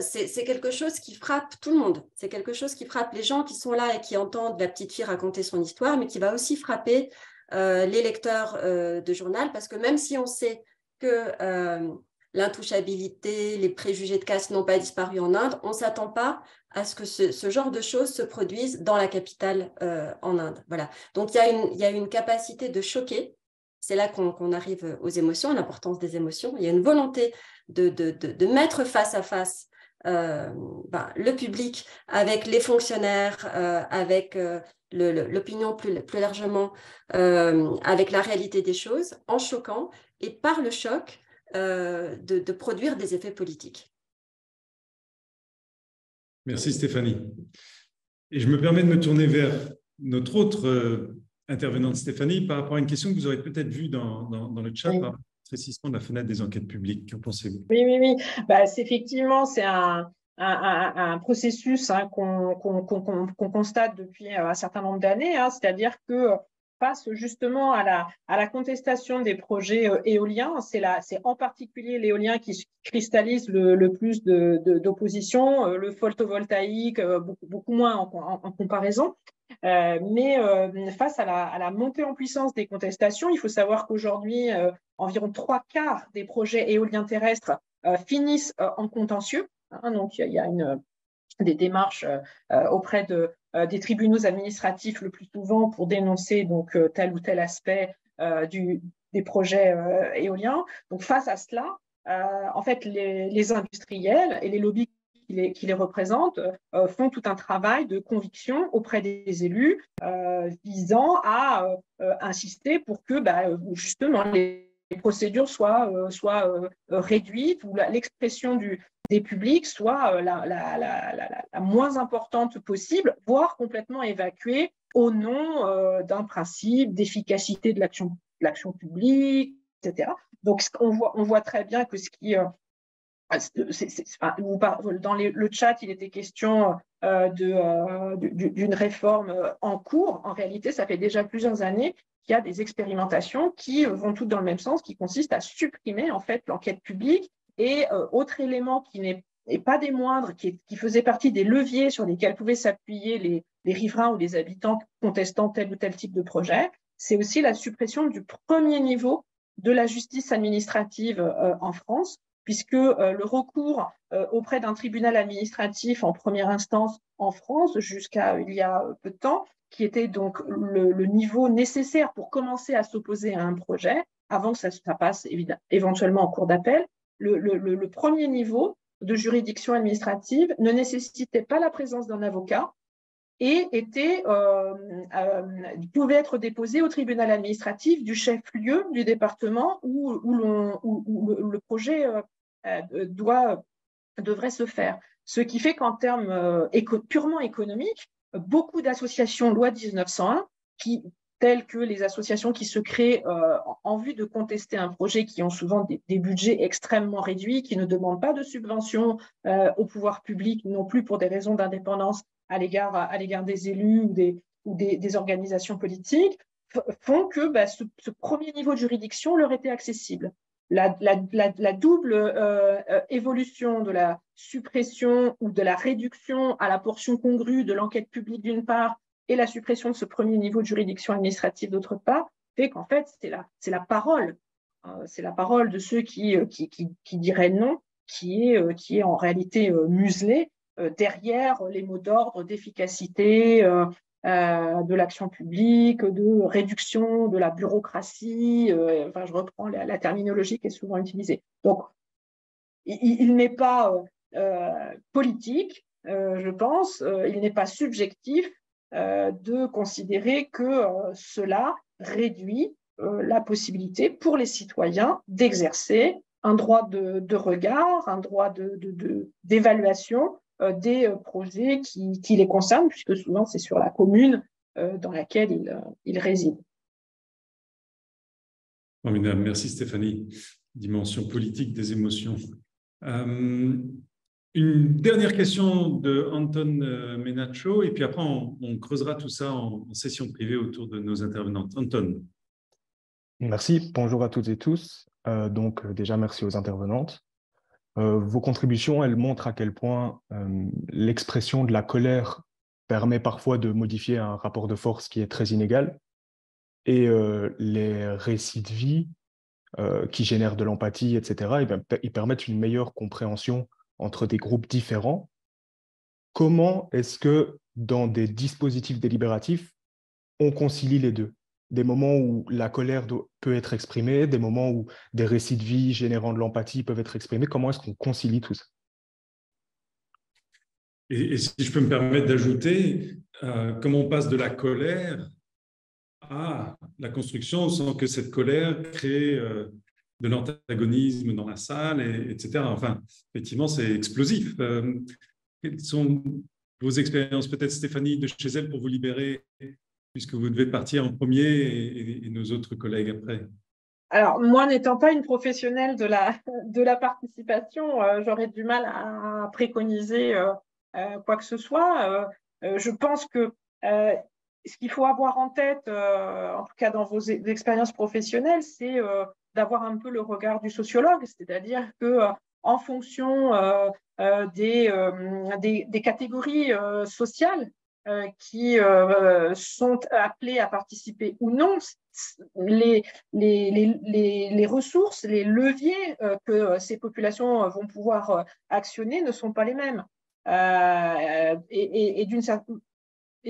C'est quelque chose qui frappe tout le monde. C'est quelque chose qui frappe les gens qui sont là et qui entendent la petite fille raconter son histoire, mais qui va aussi frapper les lecteurs de journal, parce que même si on sait que l'intouchabilité, les préjugés de caste n'ont pas disparu en Inde, on ne s'attend pas à ce que ce genre de choses se produisent dans la capitale en Inde. Voilà. Donc, il y a une capacité de choquer. C'est là qu'on arrive aux émotions, l'importance des émotions. Il y a une volonté de mettre face à face le public avec les fonctionnaires, avec l'opinion plus largement, avec la réalité des choses, en choquant, et par le choc, de produire des effets politiques. Merci Stéphanie. Et je me permets de me tourner vers notre autre intervenante Stéphanie par rapport à une question que vous aurez peut-être vue dans le chat, par rapport au rétrécissement de la fenêtre des enquêtes publiques. Qu'en pensez-vous? Oui. Effectivement, c'est un processus qu'on constate depuis un certain nombre d'années, c'est-à-dire que face justement à la contestation des projets éoliens, c'est en particulier l'éolien qui cristallise le plus d'opposition, le photovoltaïque beaucoup moins en comparaison. Mais face à la montée en puissance des contestations, il faut savoir qu'aujourd'hui, environ 3/4 des projets éoliens terrestres finissent en contentieux. Donc, il y a des démarches auprès des tribunaux administratifs le plus souvent pour dénoncer donc tel ou tel aspect des projets éoliens. Donc, face à cela, en fait, les industriels et les lobbies qui les représentent font tout un travail de conviction auprès des élus visant à insister pour que justement les procédures soient réduites ou l'expression des publics soit la moins importante possible, voire complètement évacuée au nom d'un principe d'efficacité de l'action publique, etc. Donc, on voit très bien que ce qui... dans le chat, il était question d'une réforme en cours. En réalité, ça fait déjà plusieurs années qu'il y a des expérimentations qui vont toutes dans le même sens, qui consistent à supprimer en fait l'enquête publique. Et autre élément qui n'est pas des moindres, qui faisait partie des leviers sur lesquels pouvaient s'appuyer les riverains ou les habitants contestant tel ou tel type de projet, c'est aussi la suppression du premier niveau de la justice administrative en France, puisque le recours auprès d'un tribunal administratif en première instance en France, jusqu'à il y a peu de temps, qui était donc le niveau nécessaire pour commencer à s'opposer à un projet, avant que ça passe éventuellement en cour d'appel, le premier niveau de juridiction administrative ne nécessitait pas la présence d'un avocat et pouvait être déposé au tribunal administratif du chef-lieu du département où le projet devrait se faire. Ce qui fait qu'en termes purement économiques, beaucoup d'associations loi 1901, telles que les associations qui se créent en vue de contester un projet, qui ont souvent des budgets extrêmement réduits, qui ne demandent pas de subventions au pouvoir public, non plus pour des raisons d'indépendance à l'égard des élus ou des organisations politiques, font que ce premier niveau de juridiction leur était accessible. La double évolution de la suppression ou de la réduction à la portion congrue de l'enquête publique d'une part et la suppression de ce premier niveau de juridiction administrative d'autre part fait qu'en fait c'est la parole de ceux qui diraient non qui est en réalité muselée derrière les mots d'ordre d'efficacité de l'action publique, de réduction de la bureaucratie, je reprends la terminologie qui est souvent utilisée. Donc, il n'est pas politique, je pense, il n'est pas subjectif de considérer que cela réduit la possibilité pour les citoyens d'exercer un droit de regard, un droit d'évaluation des projets qui les concernent, puisque souvent c'est sur la commune dans laquelle ils résident. Formidable, merci Stéphanie. Dimension politique des émotions. Une dernière question de Anton Menacho, et puis après on creusera tout ça en session privée autour de nos intervenantes. Anton. Merci, bonjour à toutes et tous. Déjà, merci aux intervenantes. Vos contributions, elles montrent à quel point l'expression de la colère permet parfois de modifier un rapport de force qui est très inégal. et les récits de vie qui génèrent de l'empathie, etc., ils permettent une meilleure compréhension entre des groupes différents. Comment est-ce que dans des dispositifs délibératifs, on concilie les deux? Des moments où la colère peut être exprimée, des moments où des récits de vie générant de l'empathie peuvent être exprimés. Comment est-ce qu'on concilie tout ça? Et si je peux me permettre d'ajouter, comment on passe de la colère à la construction sans que cette colère crée de l'antagonisme dans la salle, etc. Enfin, effectivement, c'est explosif. Quelles sont vos expériences, peut-être Stéphanie de chez elle, pour vous libérer, puisque vous devez partir en premier et nos autres collègues après? Alors, moi, n'étant pas une professionnelle de la participation, j'aurais du mal à préconiser quoi que ce soit. Je pense que ce qu'il faut avoir en tête, en tout cas dans vos expériences professionnelles, c'est d'avoir un peu le regard du sociologue, c'est-à-dire que en fonction des catégories sociales qui sont appelés à participer ou non, les ressources, les leviers que ces populations vont pouvoir actionner ne sont pas les mêmes. Et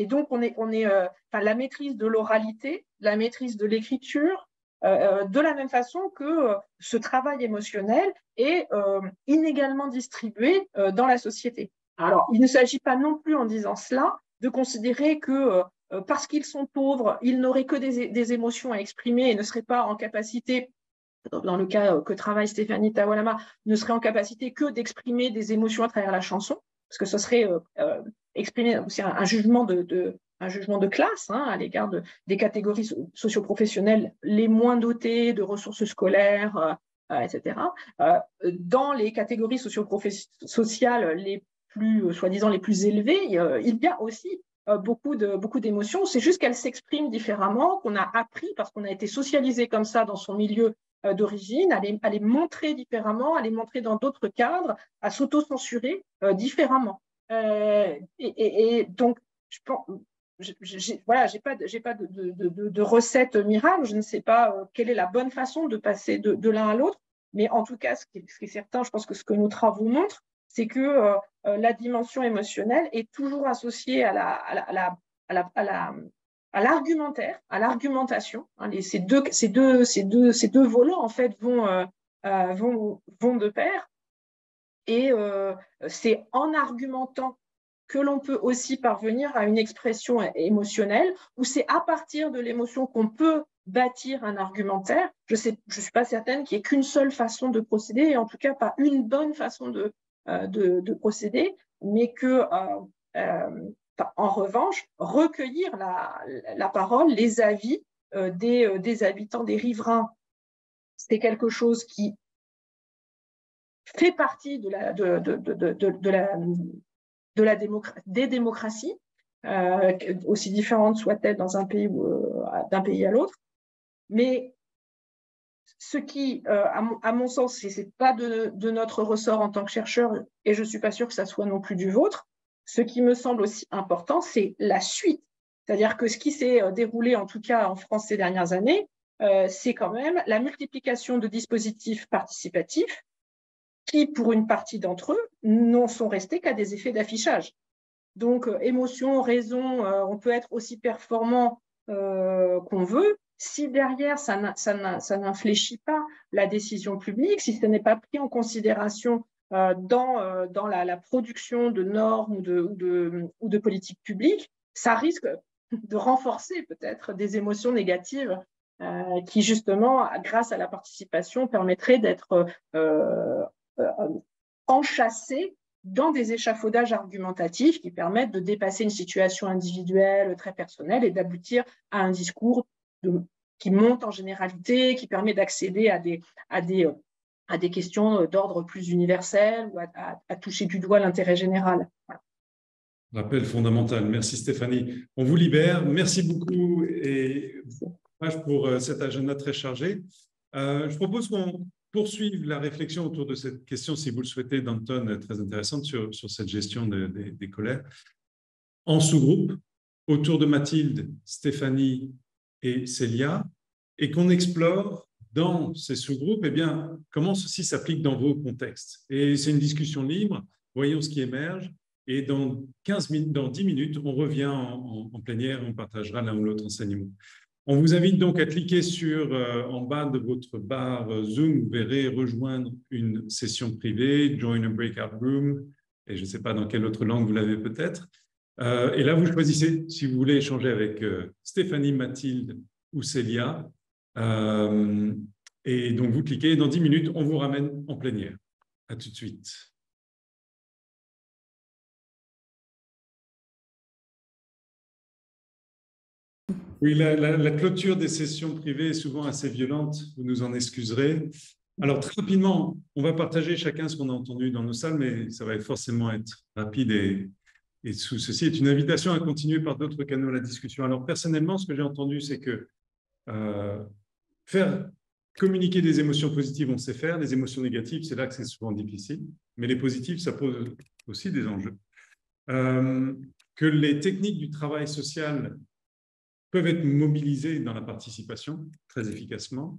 donc, la maîtrise de l'oralité, la maîtrise de l'écriture, de la même façon que ce travail émotionnel est inégalement distribué dans la société. Alors, il ne s'agit pas non plus en disant cela de considérer que parce qu'ils sont pauvres, ils n'auraient que des émotions à exprimer et ne seraient pas en capacité, dans le cas que travaille Stéphanie Tawalama, ne seraient en capacité que d'exprimer des émotions à travers la chanson, parce que ce serait exprimer aussi un jugement de classe à l'égard des catégories socioprofessionnelles les moins dotées de ressources scolaires, etc. Dans les catégories sociales les plus, soi-disant, les plus élevées, il y a aussi beaucoup d'émotions. C'est juste qu'elles s'expriment différemment, qu'on a appris, parce qu'on a été socialisé comme ça dans son milieu d'origine, à les montrer différemment, à les montrer dans d'autres cadres, à s'auto-censurer différemment. Et donc, je pense, j'ai pas de recette miracle. Je ne sais pas quelle est la bonne façon de passer de l'un à l'autre. Mais en tout cas, ce qui est certain, je pense que ce que nos travaux montrent, c'est que la dimension émotionnelle est toujours associée à l'argumentaire, à l'argumentation. Ces deux volants en fait vont de pair. Et c'est en argumentant que l'on peut aussi parvenir à une expression émotionnelle, ou c'est à partir de l'émotion qu'on peut bâtir un argumentaire. Je ne suis pas certaine qu'il n'y ait qu'une seule façon de procéder, et en tout cas pas une bonne façon de procéder, mais que, en revanche, recueillir la parole, les avis des habitants, des riverains, c'est quelque chose qui fait partie des démocraties, aussi différentes soient-elles dans un pays d'un pays à l'autre. Mais ce qui, à mon sens, ce n'est pas de notre ressort en tant que chercheur, et je ne suis pas sûre que ça soit non plus du vôtre, ce qui me semble aussi important, c'est la suite. C'est-à-dire que ce qui s'est déroulé, en tout cas en France ces dernières années, c'est quand même la multiplication de dispositifs participatifs qui, pour une partie d'entre eux, n'en sont restés qu'à des effets d'affichage. Donc, émotion, raison, on peut être aussi performant qu'on veut. Si derrière, ça n'infléchit pas la décision publique, si ce n'est pas pris en considération dans la production de normes ou de politiques publiques, ça risque de renforcer peut-être des émotions négatives qui, justement, grâce à la participation, permettraient d'être enchâssés dans des échafaudages argumentatifs qui permettent de dépasser une situation individuelle très personnelle et d'aboutir à un discours qui monte en généralité, qui permet d'accéder à des questions d'ordre plus universel ou à toucher du doigt l'intérêt général. Voilà. Rappel fondamental. Merci Stéphanie. On vous libère. Merci beaucoup et courage pour cet agenda très chargé. Je propose qu'on poursuivre la réflexion autour de cette question, si vous le souhaitez, d'Anton, très intéressante sur cette gestion des colères, en sous-groupe, autour de Mathilde, Stéphanie et Célia, et qu'on explore dans ces sous-groupes, eh bien, comment ceci s'applique dans vos contextes. Et c'est une discussion libre, voyons ce qui émerge, et dans 10 minutes, on revient en plénière, on partagera l'un ou l'autre enseignement. On vous invite donc à cliquer en bas de votre barre Zoom, vous verrez rejoindre une session privée, join a breakout room, et je ne sais pas dans quelle autre langue vous l'avez peut-être. Et là, vous choisissez si vous voulez échanger avec Stéphanie, Mathilde ou Célia. Et donc, vous cliquez, et dans 10 minutes, on vous ramène en plénière. À tout de suite. Oui, la clôture des sessions privées est souvent assez violente, vous nous en excuserez. Alors, très rapidement, on va partager chacun ce qu'on a entendu dans nos salles, mais ça va forcément être rapide et ceci est une invitation à continuer par d'autres canaux la discussion. Alors, personnellement, ce que j'ai entendu, c'est que faire communiquer des émotions positives, on sait faire. Les émotions négatives, c'est là que c'est souvent difficile. Mais les positives, ça pose aussi des enjeux. Que les techniques du travail social peuvent être mobilisées dans la participation très efficacement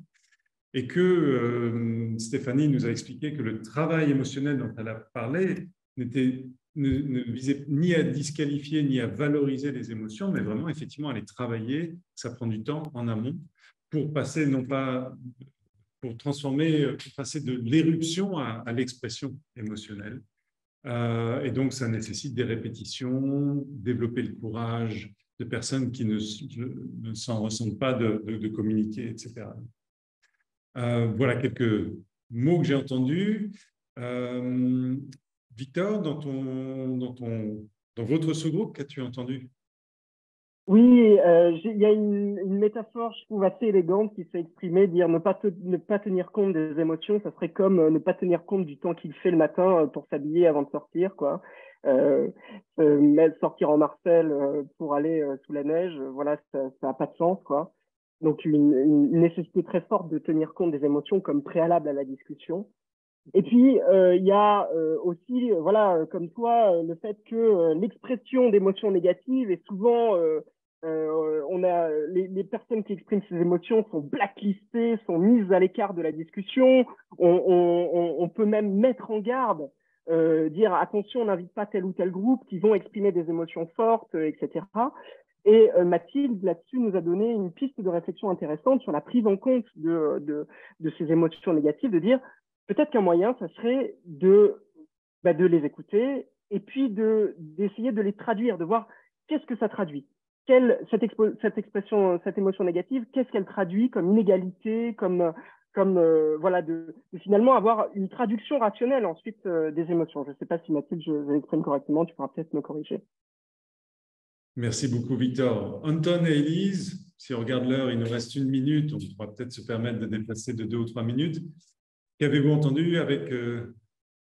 et que Stéphanie nous a expliqué que le travail émotionnel dont elle a parlé ne visait ni à disqualifier ni à valoriser les émotions, mais vraiment effectivement à les travailler. Ça prend du temps en amont pour passer pour passer de l'éruption à l'expression émotionnelle. Et donc, ça nécessite des répétitions, développer le courage de personnes qui ne s'en ressentent pas de communiquer, etc. Voilà quelques mots que j'ai entendus. Victor, dans votre sous-groupe, qu'as-tu entendu? Oui, il y a une métaphore, je trouve, assez élégante qui s'est exprimée, dire ne pas tenir compte des émotions, ça serait comme ne pas tenir compte du temps qu'il fait le matin pour s'habiller avant de sortir, quoi. Sortir en Marcel pour aller sous la neige, voilà, ça n'a pas de sens, quoi. Donc, une nécessité très forte de tenir compte des émotions comme préalable à la discussion. Et puis, il y a aussi, voilà, comme toi, le fait que l'expression d'émotions négatives est souvent, les personnes qui expriment ces émotions sont blacklistées, sont mises à l'écart de la discussion. On peut même mettre en garde, dire attention, on n'invite pas tel ou tel groupe qui vont exprimer des émotions fortes, etc. Et Mathilde, là-dessus, nous a donné une piste de réflexion intéressante sur la prise en compte de ces émotions négatives, de dire peut-être qu'un moyen, ça serait de les écouter et puis d'essayer de les traduire, de voir qu'est-ce que ça traduit. Cette émotion négative, qu'est-ce qu'elle traduit comme inégalité, voilà, de finalement avoir une traduction rationnelle ensuite des émotions. Je ne sais pas si Mathilde, je l'exprime correctement, tu pourras peut-être me corriger. Merci beaucoup, Victor. Anton et Élise, si on regarde l'heure, il nous reste 1 minute, on pourra peut-être se permettre de déplacer de 2 ou 3 minutes. Qu'avez-vous entendu avec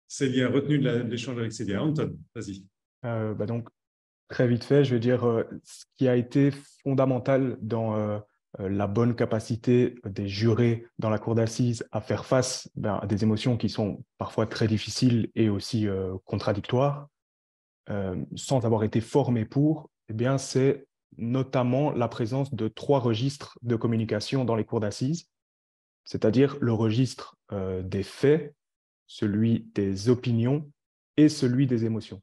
Célia, retenu de l'échange avec Célia? Anton, vas-y. Donc, très vite fait, je veux dire, ce qui a été fondamental dans la bonne capacité des jurés dans la cour d'assises à faire face à des émotions qui sont parfois très difficiles et aussi contradictoires, sans avoir été formés pour, eh bien, c'est notamment la présence de 3 registres de communication dans les cours d'assises, c'est-à-dire le registre des faits, celui des opinions et celui des émotions.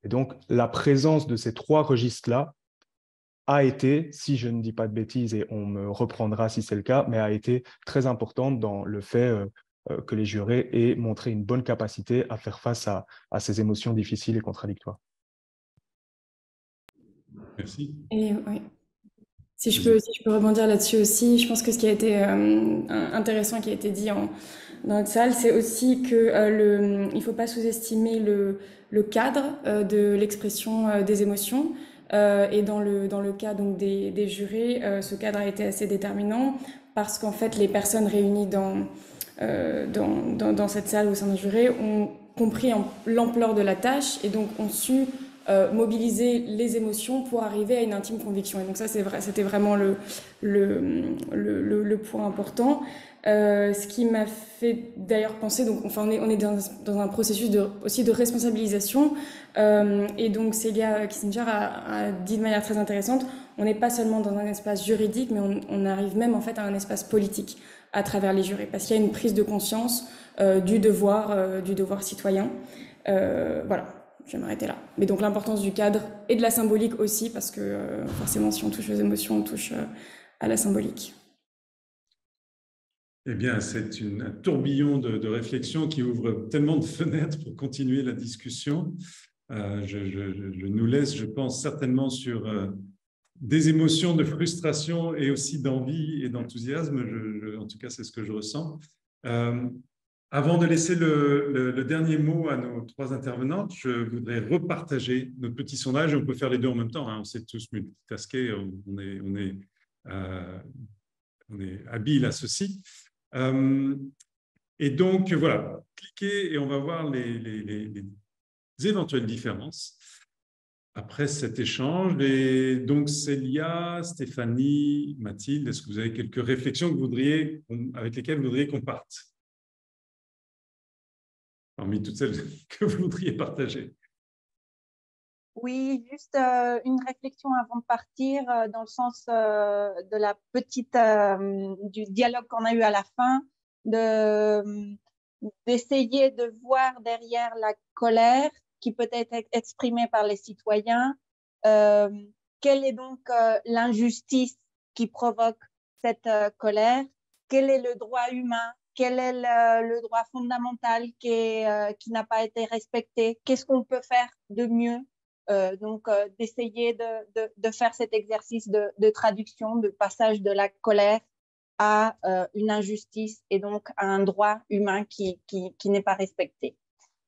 Et donc, la présence de ces 3 registres-là a été, si je ne dis pas de bêtises, et on me reprendra si c'est le cas, mais a été très importante dans le fait que les jurés aient montré une bonne capacité à faire face à ces émotions difficiles et contradictoires. Merci. Et oui. Si je peux rebondir là-dessus aussi, je pense que ce qui a été intéressant qui a été dit dans notre salle, c'est aussi que il faut pas sous-estimer le cadre de l'expression des émotions. Et dans le cas donc des jurés, ce cadre a été assez déterminant parce qu'en fait les personnes réunies dans cette salle au sein d'un juré ont compris l'ampleur de la tâche et donc ont su mobiliser les émotions pour arriver à une intime conviction. Et donc ça, c'était vraiment le point important. Ce qui m'a fait d'ailleurs penser, donc, enfin, on est dans un processus aussi de responsabilisation. Et donc Célia Kissinger a dit de manière très intéressante, on n'est pas seulement dans un espace juridique, mais on arrive même en fait à un espace politique à travers les jurés, parce qu'il y a une prise de conscience du devoir citoyen. Voilà. Je vais m'arrêter là. Mais donc l'importance du cadre et de la symbolique aussi, parce que forcément, si on touche aux émotions, on touche à la symbolique. Eh bien, c'est un tourbillon de réflexion qui ouvre tellement de fenêtres pour continuer la discussion. Je nous laisse, je pense, certainement sur des émotions de frustration et aussi d'envie et d'enthousiasme. En tout cas, c'est ce que je ressens. Avant de laisser le dernier mot à nos 3 intervenantes, je voudrais repartager notre petit sondage. On peut faire les deux en même temps, hein. On sait tous multitasker, on est habile à ceci. Et donc, voilà, cliquez et on va voir les éventuelles différences après cet échange. Et donc, Célia, Stéphanie, Mathilde, est-ce que vous avez quelques réflexions avec lesquelles vous voudriez qu'on parte? Parmi toutes celles que vous voudriez partager. Oui, juste une réflexion avant de partir, dans le sens de la du dialogue qu'on a eu à la fin, d'essayer de voir derrière la colère qui peut être exprimée par les citoyens, quelle est donc l'injustice qui provoque cette colère, quel est le droit humain, quel est le droit fondamental qui n'a pas été respecté, qu'est-ce qu'on peut faire de mieux, donc d'essayer de faire cet exercice de traduction, de passage de la colère à une injustice et donc à un droit humain qui n'est pas respecté.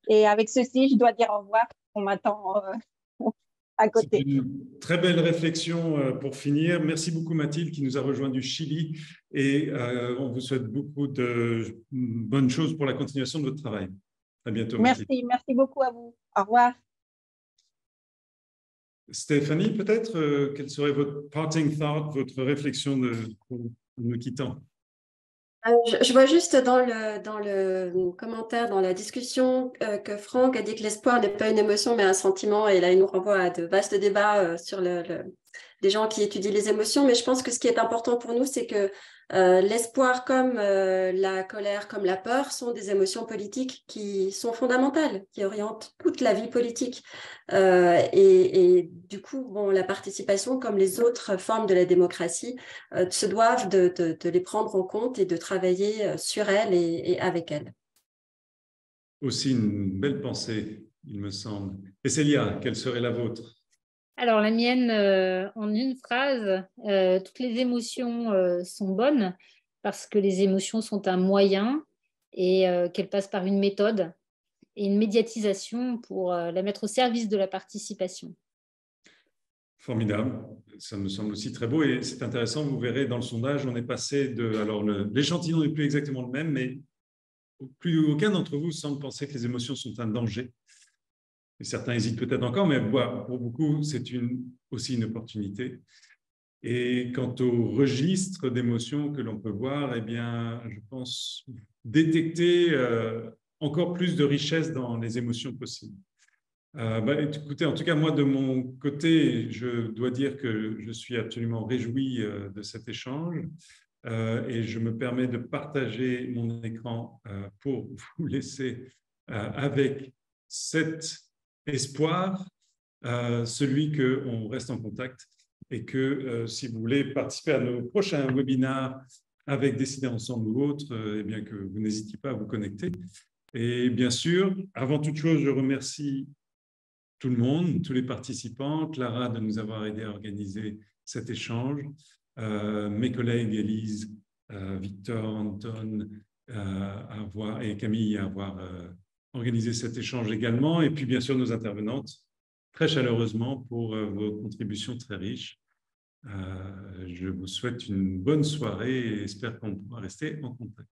Et avec ceci, je dois dire au revoir, on m'attend à côté. C'est une très belle réflexion pour finir. Merci beaucoup Mathilde qui nous a rejoint du Chili et on vous souhaite beaucoup de bonnes choses pour la continuation de votre travail. À bientôt Mathilde. Merci beaucoup à vous. Au revoir. Stéphanie, peut-être, quel serait votre parting thought, votre réflexion pour nous quittant? Je vois juste dans le commentaire, dans la discussion, que Franck a dit que l'espoir n'est pas une émotion mais un sentiment, et là il nous renvoie à de vastes débats sur des gens qui étudient les émotions, mais je pense que ce qui est important pour nous, c'est que l'espoir comme la colère, comme la peur sont des émotions politiques qui sont fondamentales, qui orientent toute la vie politique. Et du coup, bon, la participation, comme les autres formes de la démocratie, se doivent de les prendre en compte et de travailler sur elles et avec elles. Aussi une belle pensée, il me semble. Et Célia, quelle serait la vôtre? Alors, la mienne, en une phrase, toutes les émotions sont bonnes parce que les émotions sont un moyen et qu'elles passent par une méthode et une médiatisation pour la mettre au service de la participation. Formidable, ça me semble aussi très beau et c'est intéressant, vous verrez dans le sondage, on est passé alors l'échantillon n'est plus exactement le même, mais plus aucun d'entre vous semble penser que les émotions sont un danger. Et certains hésitent peut-être encore, mais pour beaucoup, c'est aussi une opportunité. Et quant au registre d'émotions que l'on peut voir, eh bien, je pense détecter encore plus de richesse dans les émotions possibles. Écoutez, en tout cas, moi, de mon côté, je dois dire que je suis absolument réjoui de cet échange et je me permets de partager mon écran pour vous laisser avec cet espoir, celui qu'on reste en contact et que si vous voulez participer à nos prochains webinaires avec Décider ensemble ou autres, eh bien que vous n'hésitez pas à vous connecter. Et bien sûr, avant toute chose, je remercie tout le monde, tous les participants, Clara de nous avoir aidé à organiser cet échange, mes collègues Élise, Victor, Anton et Camille à avoir organisé cet échange également, et puis bien sûr nos intervenantes, très chaleureusement pour vos contributions très riches. Je vous souhaite une bonne soirée et espère qu'on pourra rester en contact.